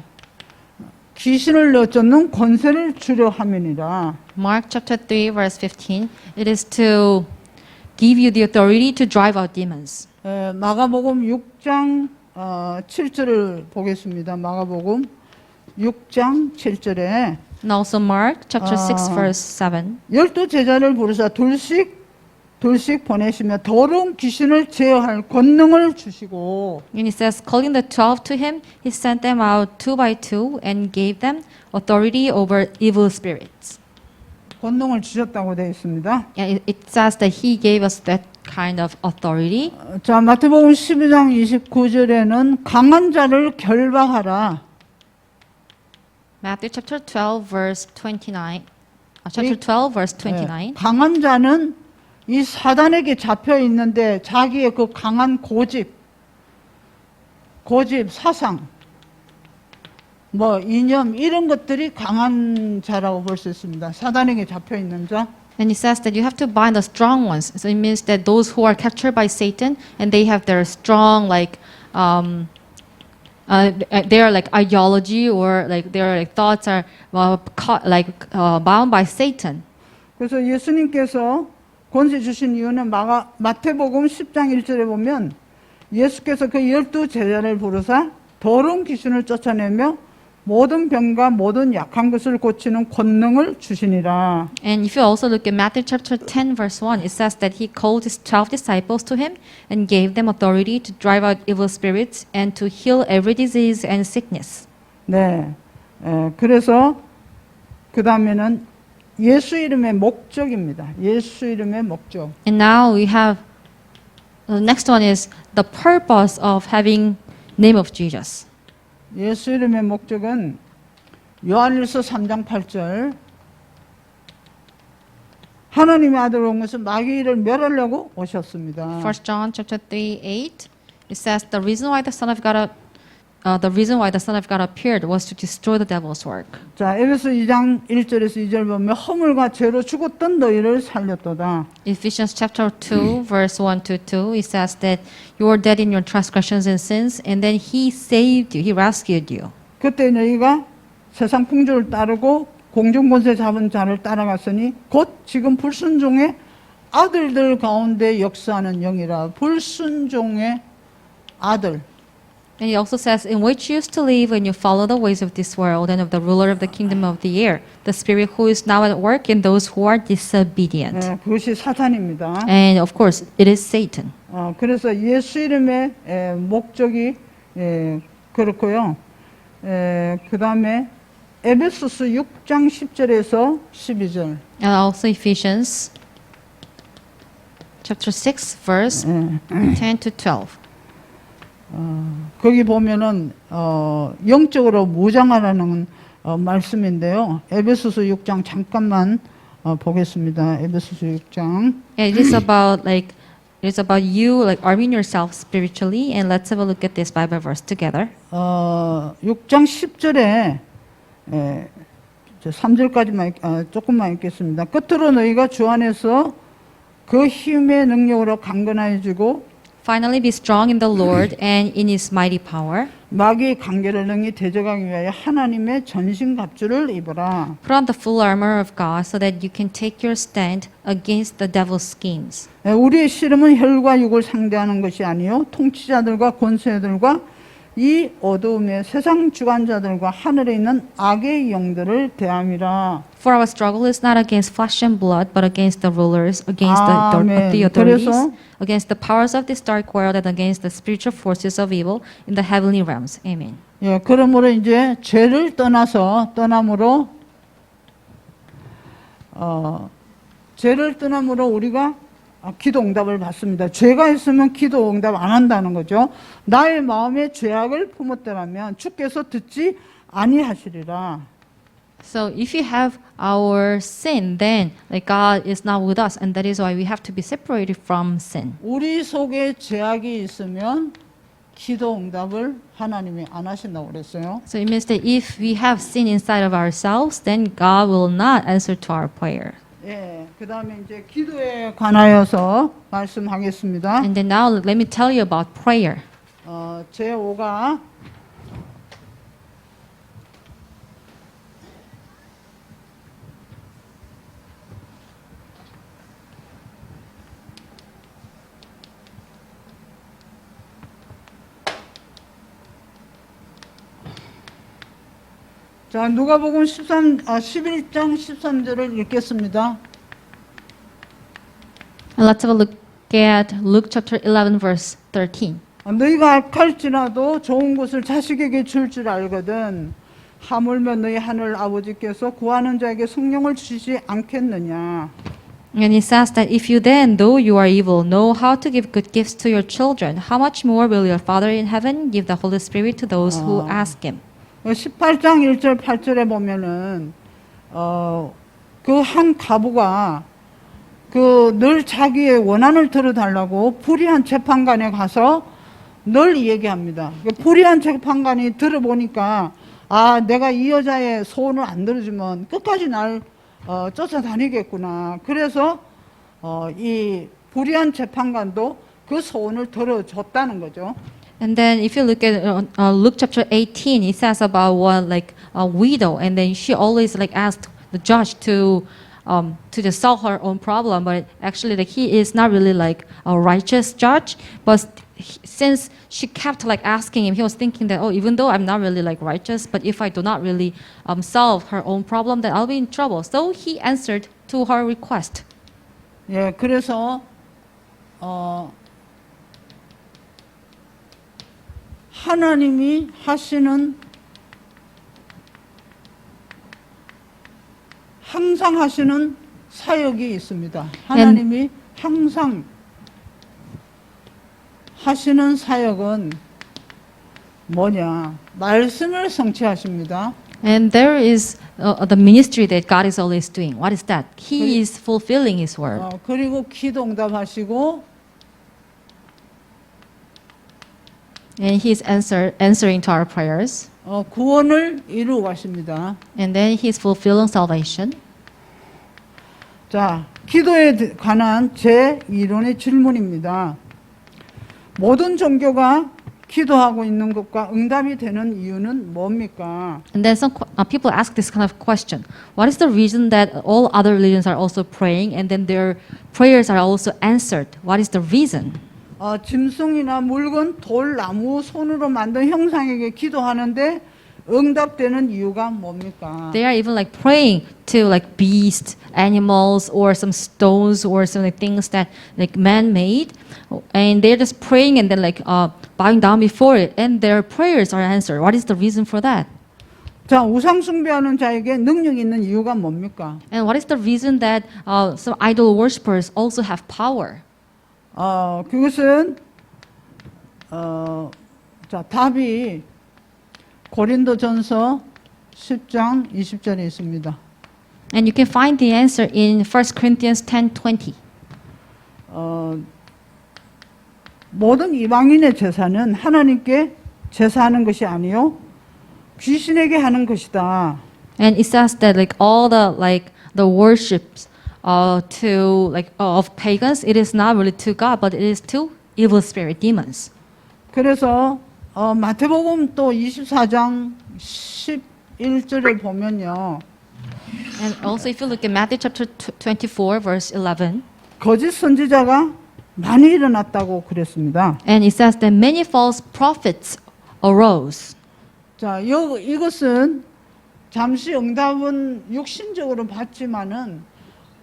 귀신을 내쫓는 권세를 주려 함이니라. Mark chapter 3, verse 15. It is to give you the authority to drive out demons. 마가복음 6장 7절을 보겠습니다. 마가복음 6장 7절에 And also Mark chapter 6, verse 7. 12 제자를 부르사 둘씩 보내시며 더러운 귀신을 제어할 권능을 주시고 And he says, calling the 12 to him, he sent them out 2 by 2 and gave them authority over evil spirits. 권능을 주셨다고 되어 있습니다. And it says that he gave us that kind of authority. 자, 마태복음 12장 29절에는 강한 자를 결박하라. Matthew chapter 12, verse 29. Chapter 12, verse 29. 강한 자는 이 사단에게 잡혀 있는데 자기의 그 강한 고집, 사상, 뭐 이념 이런 것들이 강한 자라고 볼 수 있습니다. 사단에게 잡혀 있는 자. And it says that you have to bind the strong ones. So it means that those who are captured by Satan and they have their strong their like ideology or like their like thoughts are bound by Satan. 그래서 예수님께서 권세 주신 이유는 마태복음 10장 1절에 보면 예수께서 그 12 제자를 부르사 더러운 귀신을 쫓아내며 모든 병과 모든 약한 것을 고치는 권능을 주시니라. And if you also look at Matthew chapter 10 verse 1, it says that he called his 12 disciples to him and gave them authority to drive out evil spirits and to heal every disease and sickness. 네. 그래서 그 다음에는 예수 이름의 목적입니다. 예수 이름의 목적. And now we have the next one is the purpose of having name of Jesus. 예수 이름의 목적은 요한일서 3장 8절 하나님의 아들 온 것은 마귀를 멸하려고 오셨습니다. 1 John chapter 3:8 it says the reason why the Son of God appeared was to destroy the devil's work. 자, 에베소 2장 1절에서 2절 보면 허물과 죄로 죽었던 너희를 살렸도다. Ephesians chapter 2 verse 1 to 2 it says that you were dead in your transgressions and sins and then he saved you, he rescued you. 그때 너희가 세상 풍조를 따르고 공중권세 잡은 자를 따라갔으니 곧 지금 불순종의 아들들 가운데 역사하는 영이라. 불순종의 아들. And it also says, in which you used to live when you follow the ways of this world and of the ruler of the kingdom of the air, the spirit who is now at work in those who are disobedient. 네, 그것이 사탄입니다. And of course, it is Satan. 그래서 예수 이름의 목적이 그렇고요. 그 다음에 에베소서 6장 10절에서 12절. And also Ephesians chapter 6 verse 10 to 12. 거기 보면은 영적으로 무장하라는 말씀인데요. 에베소서 6장 잠깐만 보겠습니다. 에베소서 6장. And it is about you like arming yourself spiritually. And let's have a look at this Bible verse together. 6장 10절에 3절까지만 조금만 읽겠습니다. 끝으로 너희가 주 안에서 그 힘의 능력으로 강건해지고 Finally, be strong in the Lord and in His mighty power. 마귀의 관계를 능히 대적하기 위하여 하나님의 전신갑주를 입어라. Put on the full armor of God so that you can take your stand against the devil's schemes. 우리의 씨름은 혈과 육을 상대하는 것이 아니요 통치자들과 권세들과 이 어두움의 세상 주관자들과 하늘에 있는 악의 영들을 대함이라. For our struggle is not against flesh and blood, but against the rulers, against 아멘. the authorities, 그래서 against the powers of this dark world, and against the spiritual forces of evil in the heavenly realms. Amen. 그러므로 이제 죄를 떠남으로 우리가 기도 응답을 받습니다. 죄가 있으면 기도 응답 안 한다는 거죠. 나의 마음에 죄악을 품었더라면 주께서 듣지 아니하시리라. So if you have our sin, then like God is not with us, and that is why we have to be separated from sin. 우리 속에 죄악이 있으면 기도 응답을 하나님이 안 하신다고 그랬어요. So it means that if we have sin inside of ourselves, then God will not answer to our prayer. 그다음에 이제 기도에 관하여서 말씀하겠습니다. And then now let me tell you about prayer. 제 5가 자, 누가복음 11장 13절을 읽겠습니다. And let's have a look at Luke chapter 11 verse 13. 너희가 악할지라도 좋은 것을 자식에게 줄 줄 알거든 하물며 너희 하늘 아버지께서 구하는 자에게 성령을 주시지 않겠느냐. And it says that if you then, though you are evil, know how to give good gifts to your children, how much more will your Father in heaven give the Holy Spirit to those who ask Him? 18장 1절 8절에 보면은 그 한 가부가 늘 자기의 원한을 들어달라고 불의한 재판관에 가서 늘 얘기합니다. 불의한 재판관이 들어보니까 아, 내가 이 여자의 소원을 안 들어주면 끝까지 날 쫓아다니겠구나. 그래서 이 불의한 재판관도 그 소원을 들어줬다는 거죠. And then if you look at Luke chapter 18, it says about one like a widow, and then she always like asked the judge to just solve her own problem, but actually like he is not really like a righteous judge, but since she kept like asking him, he was thinking that, oh, even though I'm not really like righteous, but if I do not really solve her own problem, then I'll be in trouble. So he answered to her request. 예, 그래서 하나님이 하시는 항상 하시는 사역이 있습니다. 하나님이 항상 하시는 사역은 뭐냐? 말씀을 성취하십니다. And there is the ministry that God is always doing. What is that? He is fulfilling His word. 그리고 기도 응답하시고 And He is answering to our prayers. 구원을 이루어 가십니다. And then He is fulfilling salvation. 자, 기도에 관한 제 이론의 질문입니다. 모든 종교가 기도하고 있는 것과 응답이 되는 이유는 뭡니까? And then some people ask this kind of question. What is the reason that all other religions are also praying and then their prayers are also answered? What is the reason? 짐승이나 물건, 돌, 나무, 손으로 만든 형상에게 기도하는데 응답되는 이유가 뭡니까? They are even like praying to like beasts, animals, or some stones, or some like things that like man made, and they're just praying and then like bowing down before it, and their prayers are answered. What is the reason for that? 자, 우상 숭배하는 자에게 능력이 있는 이유가 뭡니까? And what is the reason that some idol worshippers also have power? 그것은 자, 답이 고린도전서 10장 20절에 있습니다. And you can find the answer in 1 Corinthians 10:20. 모든 이방인의 제사는 하나님께 제사하는 것이 아니요 귀신에게 하는 것이다. And it says that like all the worships to like of pagans, it is not really to God, but it is to evil spirit demons. 그래서 마태복음 또 24장 11절을 보면요. And also if you look at Matthew chapter 24 verse 11, 거짓 선지자가 많이 일어났다고 그랬습니다. and it says that many false prophets arose. 자, 이것은 잠시 응답은 육신적으로 받지만은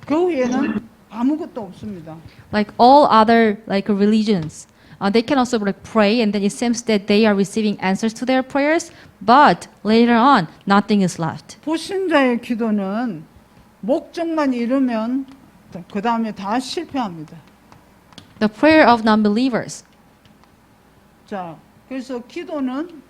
그 후에는 아무것도 없습니다. Like all other like religions, they can also like pray, and then it seems that they are receiving answers to their prayers, but later on, nothing is left. 불신자의 기도는 목적만 이루면 그 다음에 다 실패합니다. The prayer of non-believers. 자, 그래서 기도는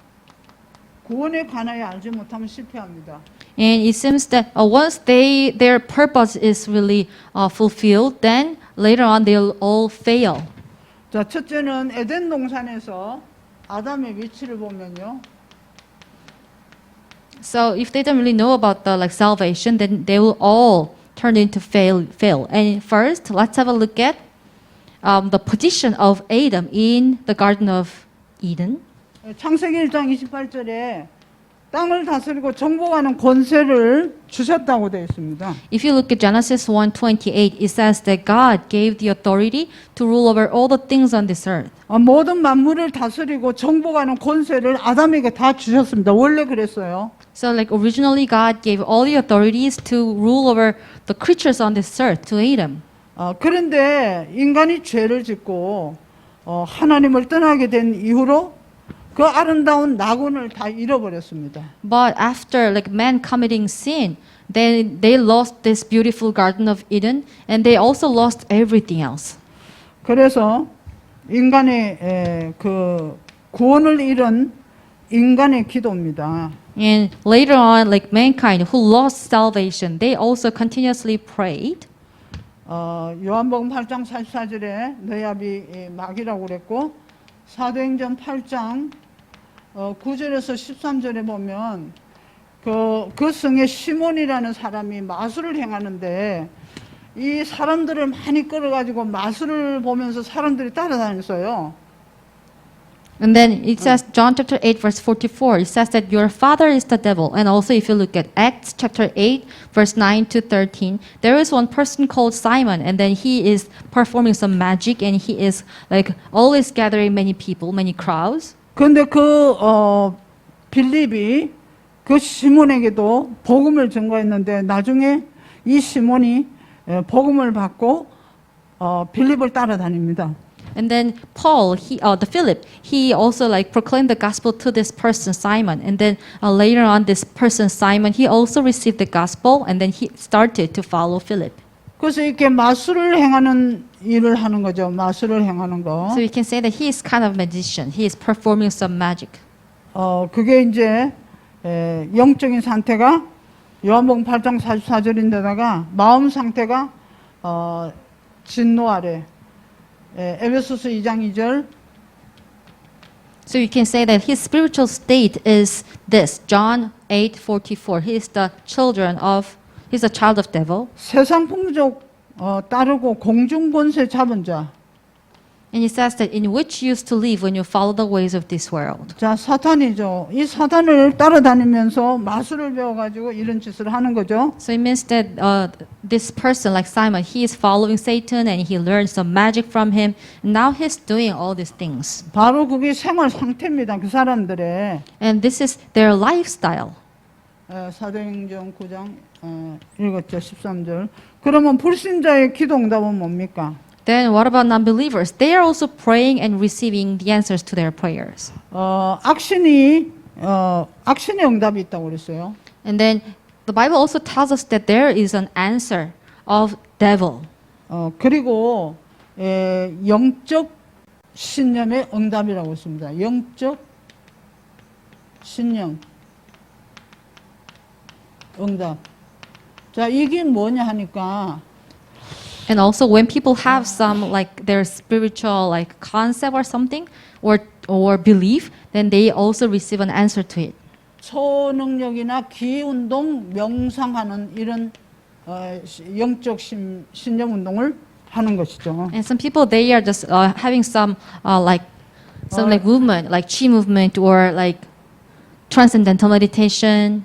구원에 관하여 알지 못하면 실패합니다. And it seems that once their purpose is really fulfilled, then later on they'll all fail. 자, 첫째는 에덴 동산에서 아담의 위치를 보면요. So if they don't really know about the like salvation, then they will all turn into fail. And first, let's have a look at the position of Adam in the Garden of Eden. 창세기 1장 28절에 땅을 다스리고 정복하는 권세를 주셨다고 되어 있습니다. If you look at Genesis 1:28, it says that God gave the authority to rule over all the things on this earth. 모든 만물을 다스리고 정복하는 권세를 아담에게 다 주셨습니다. 원래 그랬어요. So like originally God gave all the authorities to rule over the creatures on this earth to Adam. 그런데 인간이 죄를 짓고 하나님을 떠나게 된 이후로 그 아름다운 낙원을 다 잃어버렸습니다. But after like man committing sin, then they lost this beautiful Garden of Eden, and they also lost everything else. 그래서 인간의 그 구원을 잃은 인간의 기도입니다. And later on, like mankind who lost salvation, they also continuously prayed. 요한복음 8장 44절에 너야비 마귀라고 그랬고 사도행전 8장 9절에서 13절에 보면 그 성에 시몬이라는 사람이 마술을 행하는데 이 사람들을 많이 끌어가지고 마술을 보면서 사람들이 따라다녔어요. And then it says, John chapter 8, verse 44, it says that your father is the devil. And also, if you look at Acts chapter 8, verse 9 to 13, there is one person called Simon, and then he is performing some magic, and he is like always gathering many people, many crowds. 그런데 빌립이 그 시몬에게도 복음을 전가했는데 나중에 이 시몬이 복음을 받고 빌립을 따라다닙니다. And then Paul, the Philip, he also like proclaimed the gospel to this person Simon. And then later on, this person Simon, he also received the gospel, and then he started to follow Philip. 그래서 이렇게 마술을 행하는 일을 하는 거죠. 마술을 행하는 거. So we can say that he is kind of magician. He is performing some magic. 그게 이제 영적인 상태가 요한복음 8장 44절인데다가 마음 상태가 진노 아래. 에베소서 2장 2절. So you can say that his spiritual state is this. John 8:44. He is the he's a child of devil. 세상 풍족 따르고 공중 권세 잡은 자. And he says that in which you used to live when you follow the ways of this world. 자, 사탄이죠. 이 사탄을 따라다니면서 마술을 배워가지고 이런 짓을 하는 거죠. So it means that this person, like Simon, he is following Satan and he learned some magic from him. And now he's doing all these things. 바로 그게 생활 상태입니다. 그 사람들의. And this is their lifestyle. 사도행전 9장 읽었죠. 13절. 그러면 불신자의 기도 응답은 뭡니까? Then what about non-believers? They are also praying and receiving the answers to their prayers. 악신의 응답이 있다고 그랬어요. And then the Bible also tells us that there is an answer of devil. 그리고 영적 신념의 응답이라고 했습니다. 영적 신념 응답. 자, 이게 뭐냐 하니까 And also when people have some like their spiritual like concept or something or belief, then they also receive an answer to it. 초능력이나 기운동 명상하는 이런 영적 신념 운동을 하는 것이죠. And some people they are just having some like movement, like chi movement or like transcendental meditation.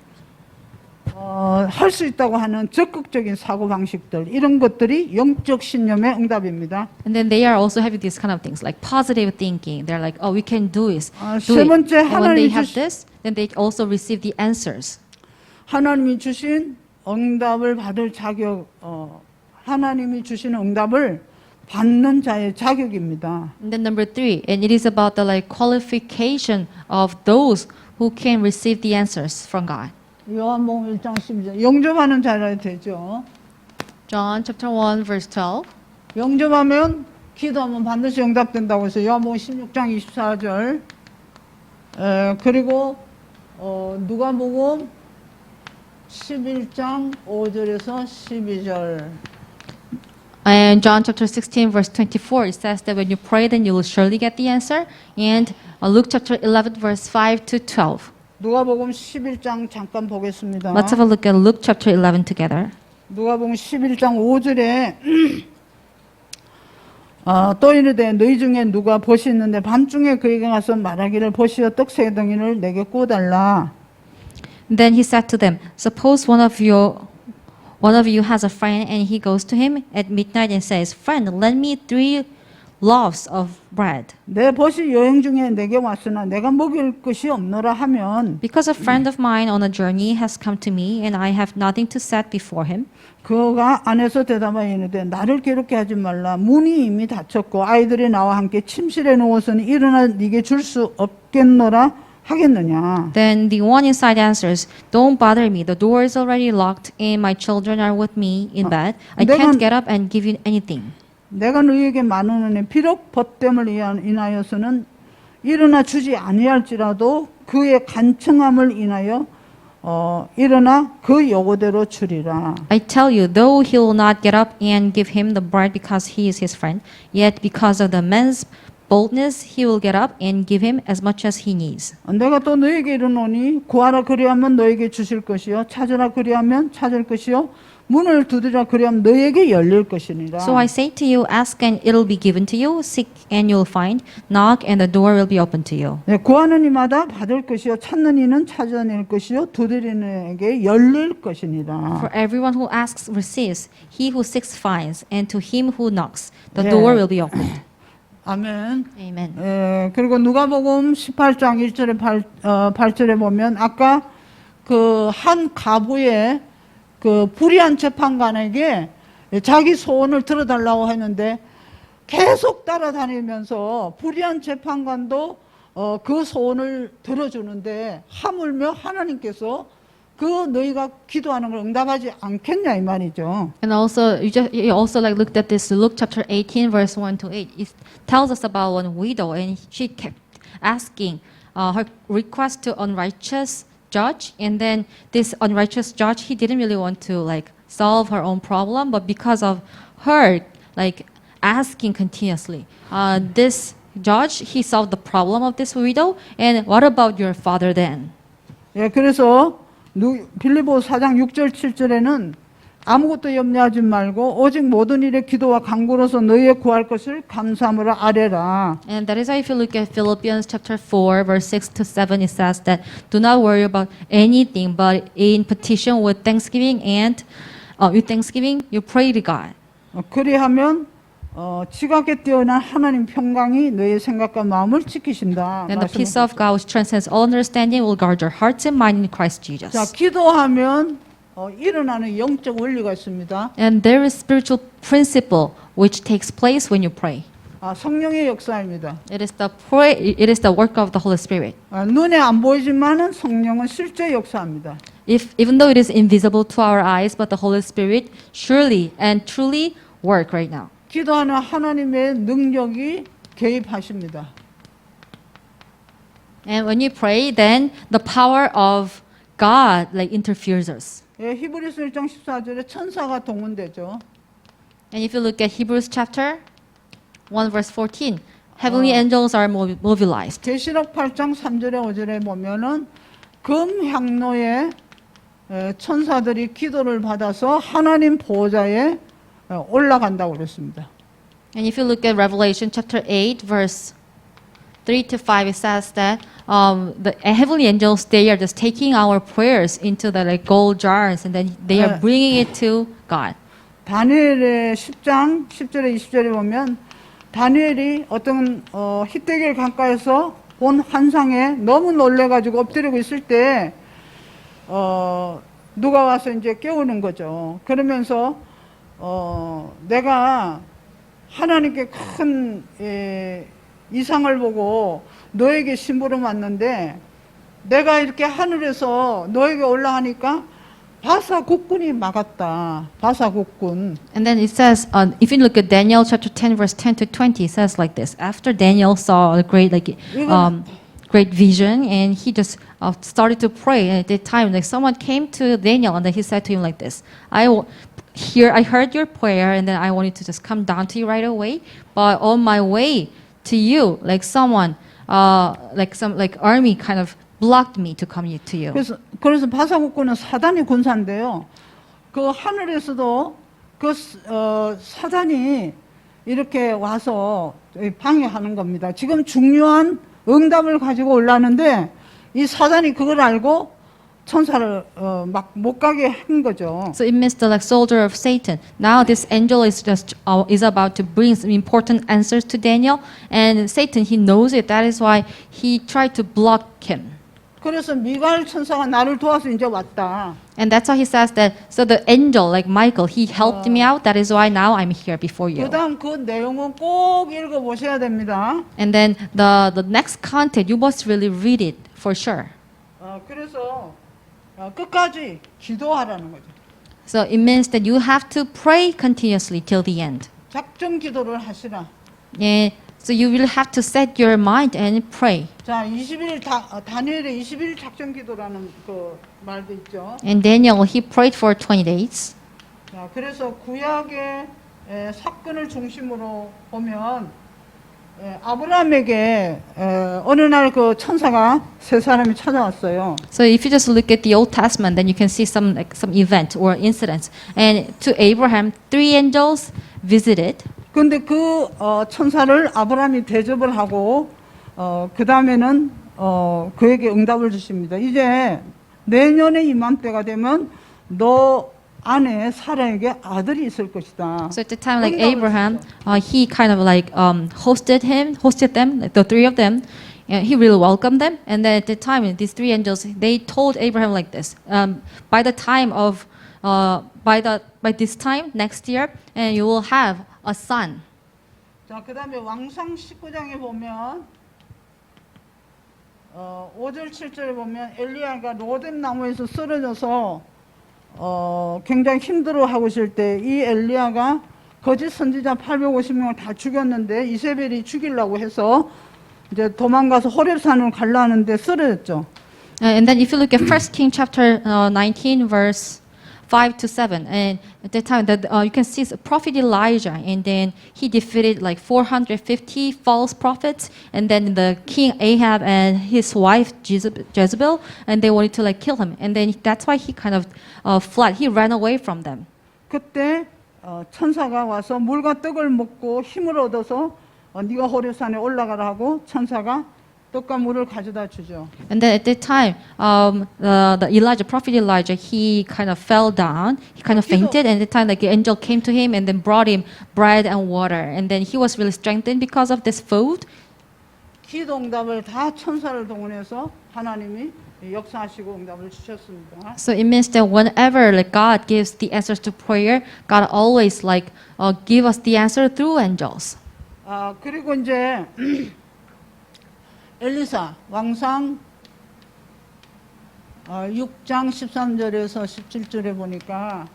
할 수 있다고 하는 적극적인 사고 방식들 이런 것들이 영적 신념의 응답입니다. And then they are also having these kind of things like positive thinking. They're like, oh, we can do it. 세 번째 And when they 하나님이 have this, then they also receive the answers. 하나님이 주신 응답을 받을 자격, 하나님이 주신 응답을 받는 자의 자격입니다. And then number 3, and it is about the like qualification of those who can receive the answers from God. 요한복음 1장 12절 영접하는 자라 되죠. John chapter 1 verse 12. 영접하면 기도하면 반드시 응답된다고 해서 요한복음 16장 24절 그리고 누가복음 11장 5절에서 12절 And John chapter 16 verse 24 it says that when you pray then you will surely get the answer. And Luke chapter 11 verse 5 to 12. 누가복음 11장 잠깐 보겠습니다. Let's have a look at Luke chapter 11 together. 누가복음 11장 5절에 또 이르되 너희 중에 누가 벗이 있는데 밤중에 그에게 가서 말하기를 벗이여 떡 세 덩이를 내게 구워달라. Then he said to them, suppose one of you has a friend and he goes to him at midnight and says, friend, lend me 3 loaves of bread. 내 벗이 여행 중에 내게 왔으나 내가 먹일 것이 없노라 하면 Because a friend of mine on a journey has come to me and I have nothing to set before him. 그가 안에서 대답하여 이르되 나를 괴롭게 하지 말라. 문이 이미 닫혔고 아이들이 나와 함께 침실에 누웠으니 일어나 네게 줄 수 없겠노라 하겠느냐. Then the one inside answers, don't bother me. The door is already locked and my children are with me in bed. I can't get up and give you anything. 내가 너희에게 많은 비록 벗됨을 인하여서는 일어나 주지 아니할지라도 그의 간청함을 인하여 일어나 그 요구대로 주리라. I tell you, though he will not get up and give him the bread because he is his friend, yet because of the man's boldness, he will get up and give him as much as he needs. 내가 또 너에게 이르노니 구하라 그리하면 너에게 주실 것이요 찾으라 그리하면 찾을 것이요 문을 두드리라 그리하면 너에게 열릴 것이니라. So I say to you, ask and it'll be given to you, seek and you'll find, knock and the door will be opened to you. 네, 구하는 이마다 받을 것이요 찾는 이는 찾아낼 것이요 두드리는 이에게 열릴 것이니라. For everyone who asks receives, he who seeks finds, and to him who knocks, the Yeah. door will be opened. 아멘. Amen. 그리고 누가복음 18장 1절에 8절에 보면 아까 그 한 가부의 그 불의한 재판관에게 자기 소원을 들어달라고 했는데 계속 따라다니면서 불의한 재판관도 그 소원을 들어주는데 하물며 하나님께서 그 너희가 기도하는 걸 응답하지 않겠냐 이 말이죠. And also, you also like looked at this Luke chapter 18, verse 1 to 8. It tells us about one widow, and she kept asking her request to unrighteous judge, and then this unrighteous judge, he didn't really want to like solve her own problem, but because of her like asking continuously, this judge, he solved the problem of this widow. And what about your father then? 예, 그래서 빌립보 4장 6절 7절에는 아무것도 염려하지 말고 오직 모든 일에 기도와 간구로서 너희의 구할 것을 감사함으로 아뢰라. And that is why if you look at Philippians chapter 4, verse 6 to 7, it says that do not worry about anything, but in petition with thanksgiving you pray to God. 그리하면 지각에 뛰어난 하나님 평강이 너희의 생각과 마음을 지키신다. And the peace of God which transcends all understanding will guard your hearts and mind in Christ 자, Jesus. 기도하면 일어나는 영적 원리가 있습니다. And there is spiritual principle which takes place when you pray. 성령의 역사입니다. It is the work of the Holy Spirit. 눈에 안 보이지만은 성령은 실제 역사합니다. Even though it is invisible to our eyes, but the Holy Spirit surely and truly work right now. 기도하는 하나님의 능력이 개입하십니다. And when you pray, then the power of God like interferes us. 예, 히브리서 1장 14절에 천사가 동원되죠. And if you look at Hebrews chapter 1 verse 14, heavenly angels are mobilized. 계시록 8장 3절에 5절에 보면은 금향로에 천사들이 기도를 받아서 하나님 보호자에 올라간다고 그랬습니다. And if you look at Revelation chapter 8 verse 3 to 5, it says that the heavenly angels, they are just taking our prayers into the like gold jars, and then they are bringing it to God. 다니엘의 10장 10절에 20절에 보면 다니엘이 어떤 히데길 강가에서 본 환상에 너무 놀래가지고 엎드리고 있을 때 누가 와서 이제 깨우는 거죠. 그러면서 내가 하나님께 큰 이상을 보고 너에게 심부름 왔는데 내가 이렇게 하늘에서 너에게 올라가니까 바사 국군이 막았다. 바사 국군. And then it says, if you look at Daniel chapter 10 verse 10 to 20, it says like this: After Daniel saw a great great vision, and he just started to pray. And at that time, like someone came to Daniel, and then he said to him like this: I heard your prayer, and then I wanted to just come down to you right away. But on my way to you, like someone, some army kind of blocked me to come to you. 그래서 바사 국군은 사단의 군사인데요. 그 하늘에서도 그 사단이 이렇게 와서 방해하는 겁니다. 지금 중요한 응답을 가지고 올라는데 이 사단이 그걸 알고 천사를 막 못 가게 한 거죠. So it means the like soldier of Satan. Now this angel is just is about to bring some important answers to Daniel, and Satan, he knows it. That is why he tried to block him. 그래서 미가엘 천사가 나를 도와서 이제 왔다. And that's why he says that. So the angel, like Michael, he helped me out. That is why now I'm here before you. 그다음 그 내용은 꼭 읽어 보셔야 됩니다. And then the next content, you must really read it for sure. 그래서 끝까지 기도하라는 거죠. So it means that you have to pray continuously till the end. 작정 기도를 하시라. Yeah. So you will have to set your mind and pray. 자, 20일 다니엘의 20일 작정 기도라는 그 말도 있죠. And Daniel, he prayed for 20 days. 자, 그래서 구약의 사건을 중심으로 보면 아브라함에게 어느 날 그 천사가 세 사람이 찾아왔어요. So if you just look at the Old Testament, then you can see some event or incidents. And to Abraham, three angels visited. 근데 그 천사를 아브라함이 대접을 하고 그 다음에는 그에게 응답을 주십니다. 이제 내년에 이맘때가 되면 너 아내 사라에게 아들이 있을 것이다. So at the time, like 응답을 Abraham, 주죠. he kind of like hosted them, like the three of them. And he really welcomed them. And then at the time, these three angels, they told Abraham like this: by the time of, by this time next year, and you will have a son. 자, 그 다음에 왕상 19장에 보면 5절 7절에 보면 엘리야가 로뎀 나무에서 쓰러져서 굉장히 힘들어하고 있을 때 이 엘리야가 거짓 선지자 850명을 다 죽였는데 이세벨이 죽이려고 해서 이제 도망가서 호렙산을 가려는데 쓰러졌죠. And then if you look at 1 King chapter 19, verse 5 to 7, and at that time that you can see prophet Elijah, and then he defeated like 450 false prophets, and then the king Ahab and his wife Jezebel, and they wanted to like kill him, and then that's why he kind of fled. He ran away from them. 그때 천사가 와서 물과 떡을 먹고 힘을 얻어서 네가 호렙산에 올라가라 하고 천사가 떡과 물을 가져다 주죠. And then at that time, the Elijah, prophet Elijah, he kind of fell down. He kind of fainted. And at the time, like the angel came to him and then brought him bread and water. And then he was really strengthened because of this food. 기도 응답을 다 천사를 동원해서 하나님이 역사하시고 응답을 주셨습니다. So it means that whenever like God gives the answers to prayer, God always like give us the answer through angels. 그리고 이제 엘리사 왕상 6장 13절에서 17절에 보니까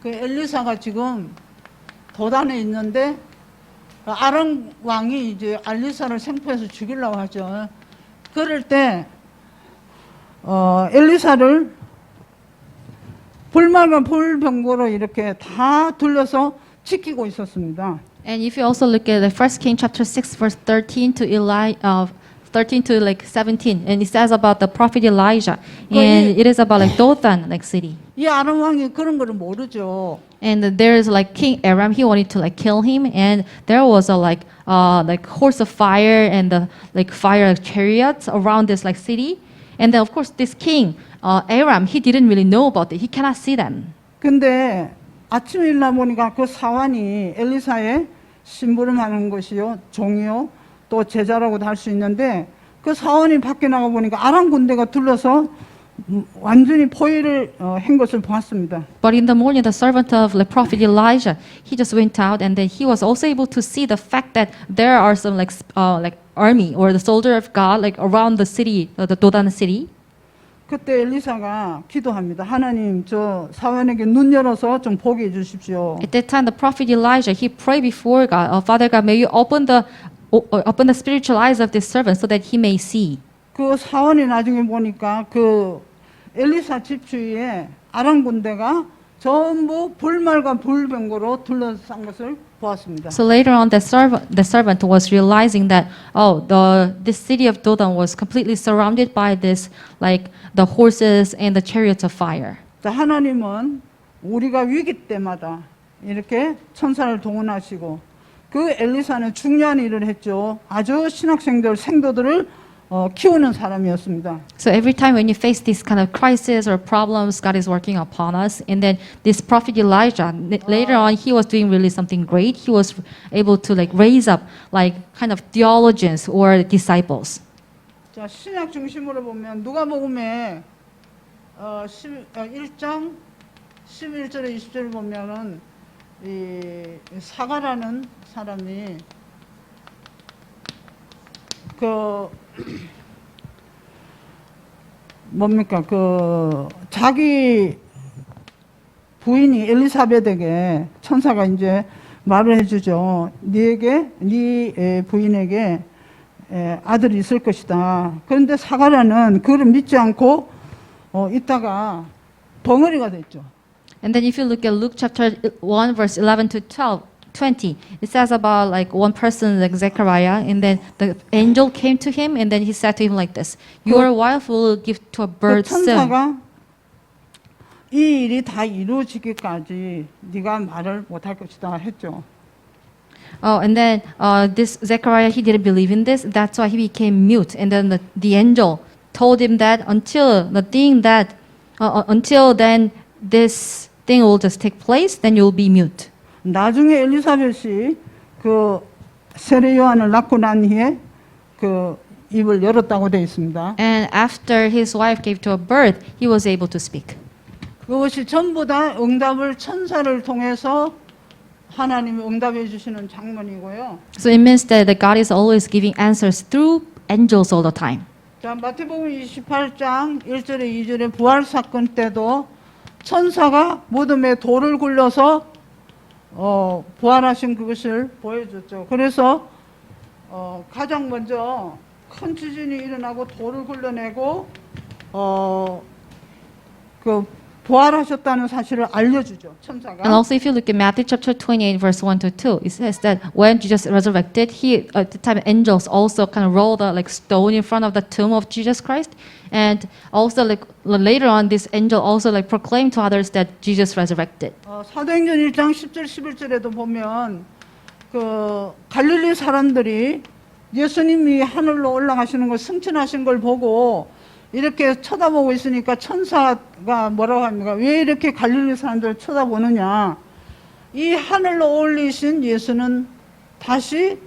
그 엘리사가 지금 도단에 있는데 아람 왕이 이제 엘리사를 생포해서 죽이려고 하죠. 그럴 때 엘리사를 불말과 불병거로 이렇게 다 둘러서 지키고 있었습니다. And if you also look at the 1 King chapter 6 verse 13 to 13 to like 17, and it says about the prophet Elijah, and it is about like Dothan like city. 이 아람 왕이 그런 거를 모르죠. And there is like King Aram, he wanted to like kill him, and there was a like horse of fire and the like fire chariots around this like city. And then of course this king Aram, he didn't really know about it. He cannot see them. 근데 아침에 일어나 보니까 그 사환이 엘리사의 심부름하는 것이요, 종이요, 또 제자라고도 할 수 있는데 그 사환이 밖에 나가 보니까 아람 군대가 둘러서 완전히 포위를 한 것을 보았습니다. But in the morning, the servant of the prophet Elijah, he just went out, and then he was also able to see the fact that there are some like army or the soldier of God like around the city, the Dothan city. 그때 엘리사가 기도합니다. 하나님, 저 사환에게 눈 열어서 좀 보게 해주십시오. At that time, the prophet Elijah, he prayed before God, Father God, may you open the spiritual eyes of this servant so that he may see. 그 사환이 나중에 보니까 그 엘리사 집 주위에 아람 군대가 전부 불말과 불병거로 둘러싼 것을 보았습니다. So later on, the servant was realizing that this city of Dothan was completely surrounded by this like the horses and the chariots of fire. 자, 하나님은 우리가 위기 때마다 이렇게 천사를 동원하시고 그 엘리사는 중요한 일을 했죠. 아주 신학생들, 생도들을 키우는 사람이었습니다. So every time when you face this kind of crisis or problems, God is working upon us. And then this prophet Elijah, later on, he was doing really something great. He was able to like raise up like kind of theologians or disciples. 자, 신약 중심으로 보면 누가복음에 1장 11절에 20절을 보면은 이 사가라는 사람이 그 뭡니까 그 자기 부인이 엘리사벳에게 천사가 이제 말을 해주죠. 네 부인에게 아들이 있을 것이다. 그런데 사가라는 그를 믿지 않고 있다가 덩어리가 됐죠. And then if you look at Luke chapter 1 verse 11 to 20, it says about like one person, like Zechariah, and then the angel came to him, and then he said to him like this: "Your wife will give to a 그 bird soon." 천사가 이 일이 다 이루어지기까지 네가 말을 못할 것이다 했죠. Oh, and then this Zechariah, he didn't believe in this. That's why he became mute. And then the angel told him that until then this thing will just take place, then you'll be mute. 나중에 엘리사벳이 그 세례 요한을 낳고 난 후에 그 입을 열었다고 되어 있습니다. And after his wife gave to a birth, he was able to speak. 그것이 전부 다 응답을 천사를 통해서 하나님이 응답해 주시는 장면이고요. So it means that God is always giving answers through angels all the time. 자, 마태복음 28장 1절에 2절에 부활 사건 때도 천사가 무덤에 돌을 굴려서 부활하신 그것을 보여줬죠. 그래서 가장 먼저 큰 지진이 일어나고 돌을 굴려내고 그 부활하셨다는 사실을 알려주죠. 천사가. And also, if you look at Matthew chapter 28, verse 1 to 2, it says that when Jesus resurrected, he at the time angels also kind of rolled a like stone in front of the tomb of Jesus Christ, and also like later on, this angel also like proclaimed to others that Jesus resurrected. 사도행전 1장 10절 11절에도 보면 그 갈릴리 사람들이 예수님이 하늘로 올라가시는 걸 승천하신 걸 보고 이렇게 쳐다보고 있으니까 천사가 뭐라고 합니까? 왜 이렇게 갈릴리 사람들을 쳐다보느냐? 이 하늘로 올리신 예수는 다시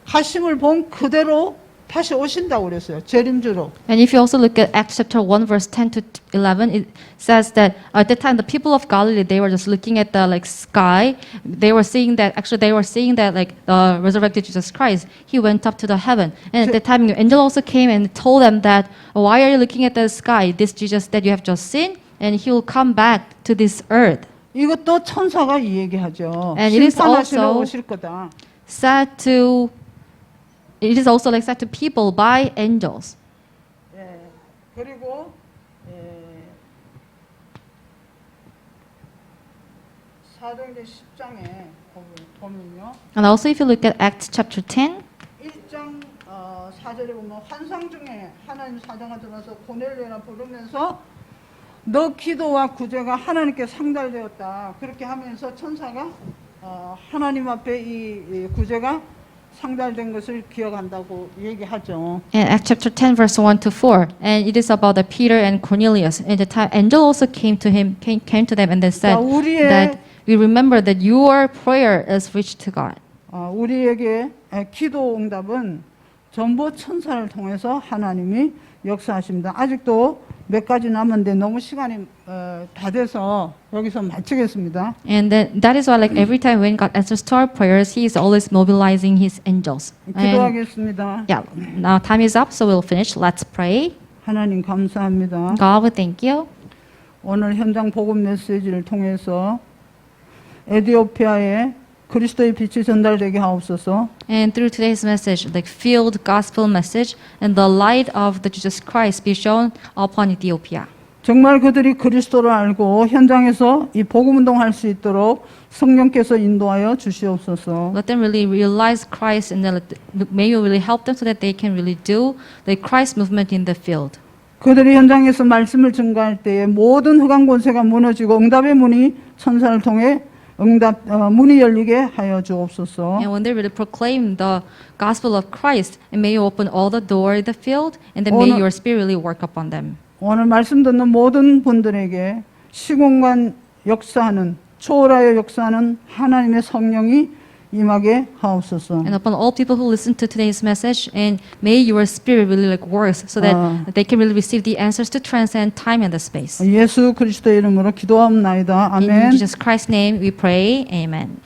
가심을 본 그대로 다시 오신다고 그랬어요. 재림주로. And if you also look at Acts chapter 1, verse 10 to 11, it says that at that time the people of Galilee, they were just looking at the like sky. They were seeing that like the resurrected Jesus Christ, he went up to the heaven. And at that time, the angel also came and told them that, why are you looking at the sky? This Jesus that you have just seen, and he will come back to this earth. 이것도 천사가 이 얘기하죠. And it is 심판하시러 also 오실 거다. It is also like said to people by angels. 예, 그리고 사도행전 10장에 보면요. And also if you look at Acts chapter 10, 1장 4절에 보면 환상 중에 하나님 사자가 들어서 고넬료나 부르면서 너 기도와 구제가 하나님께 상달되었다. 그렇게 하면서 천사가 하나님 앞에 이 구제가 상달된 것을 기억한다고 얘기하죠. and Acts chapter 10 verse 1 to 4, and it is about the Peter and Cornelius. And the time angel also came to them and then said 자, 우리의 that we remember that your prayer is reached to God. 우리에게 기도 응답은 전부 천사를 통해서 하나님이 역사하십니다. 아직도 몇 가지 남았는데 너무 시간이 다 돼서 여기서 마치겠습니다. And then that is why like every time when God answers to our prayers, he is always mobilizing his angels. And 기도하겠습니다. yeah, now time is up, so we'll finish. Let's pray. 하나님 감사합니다. God, we thank you. 오늘 현장 복음 메시지를 통해서 에티오피아에 그리스도의 빛이 전달되게 하옵소서. And through today's message, like field gospel message, and the light of the Jesus Christ be shown upon Ethiopia. 정말 그들이 그리스도를 알고 현장에서 이 복음 운동할 수 있도록 성령께서 인도하여 주시옵소서. Let them really realize Christ, and then may you really help them so that they can really do the Christ movement in the field. 그들이 현장에서 말씀을 증거할 때에 모든 흑암 권세가 무너지고 응답의 문이 천사를 통해 문이 열리게 하여 주옵소서. And when they really proclaim the gospel of Christ, and may you open all the door in the field, and then may your spirit really work upon them. 오늘 말씀 듣는 모든 분들에게 시공간 역사하는 초월하여 역사하는 하나님의 성령이 임하게 하옵소서. And upon all people who listen to today's message, and may your spirit really like works so that they can really receive the answers to transcend time and the space. 예수 그리스도의 이름으로 기도하옵나이다. In 아멘. Jesus Christ's name we pray. Amen.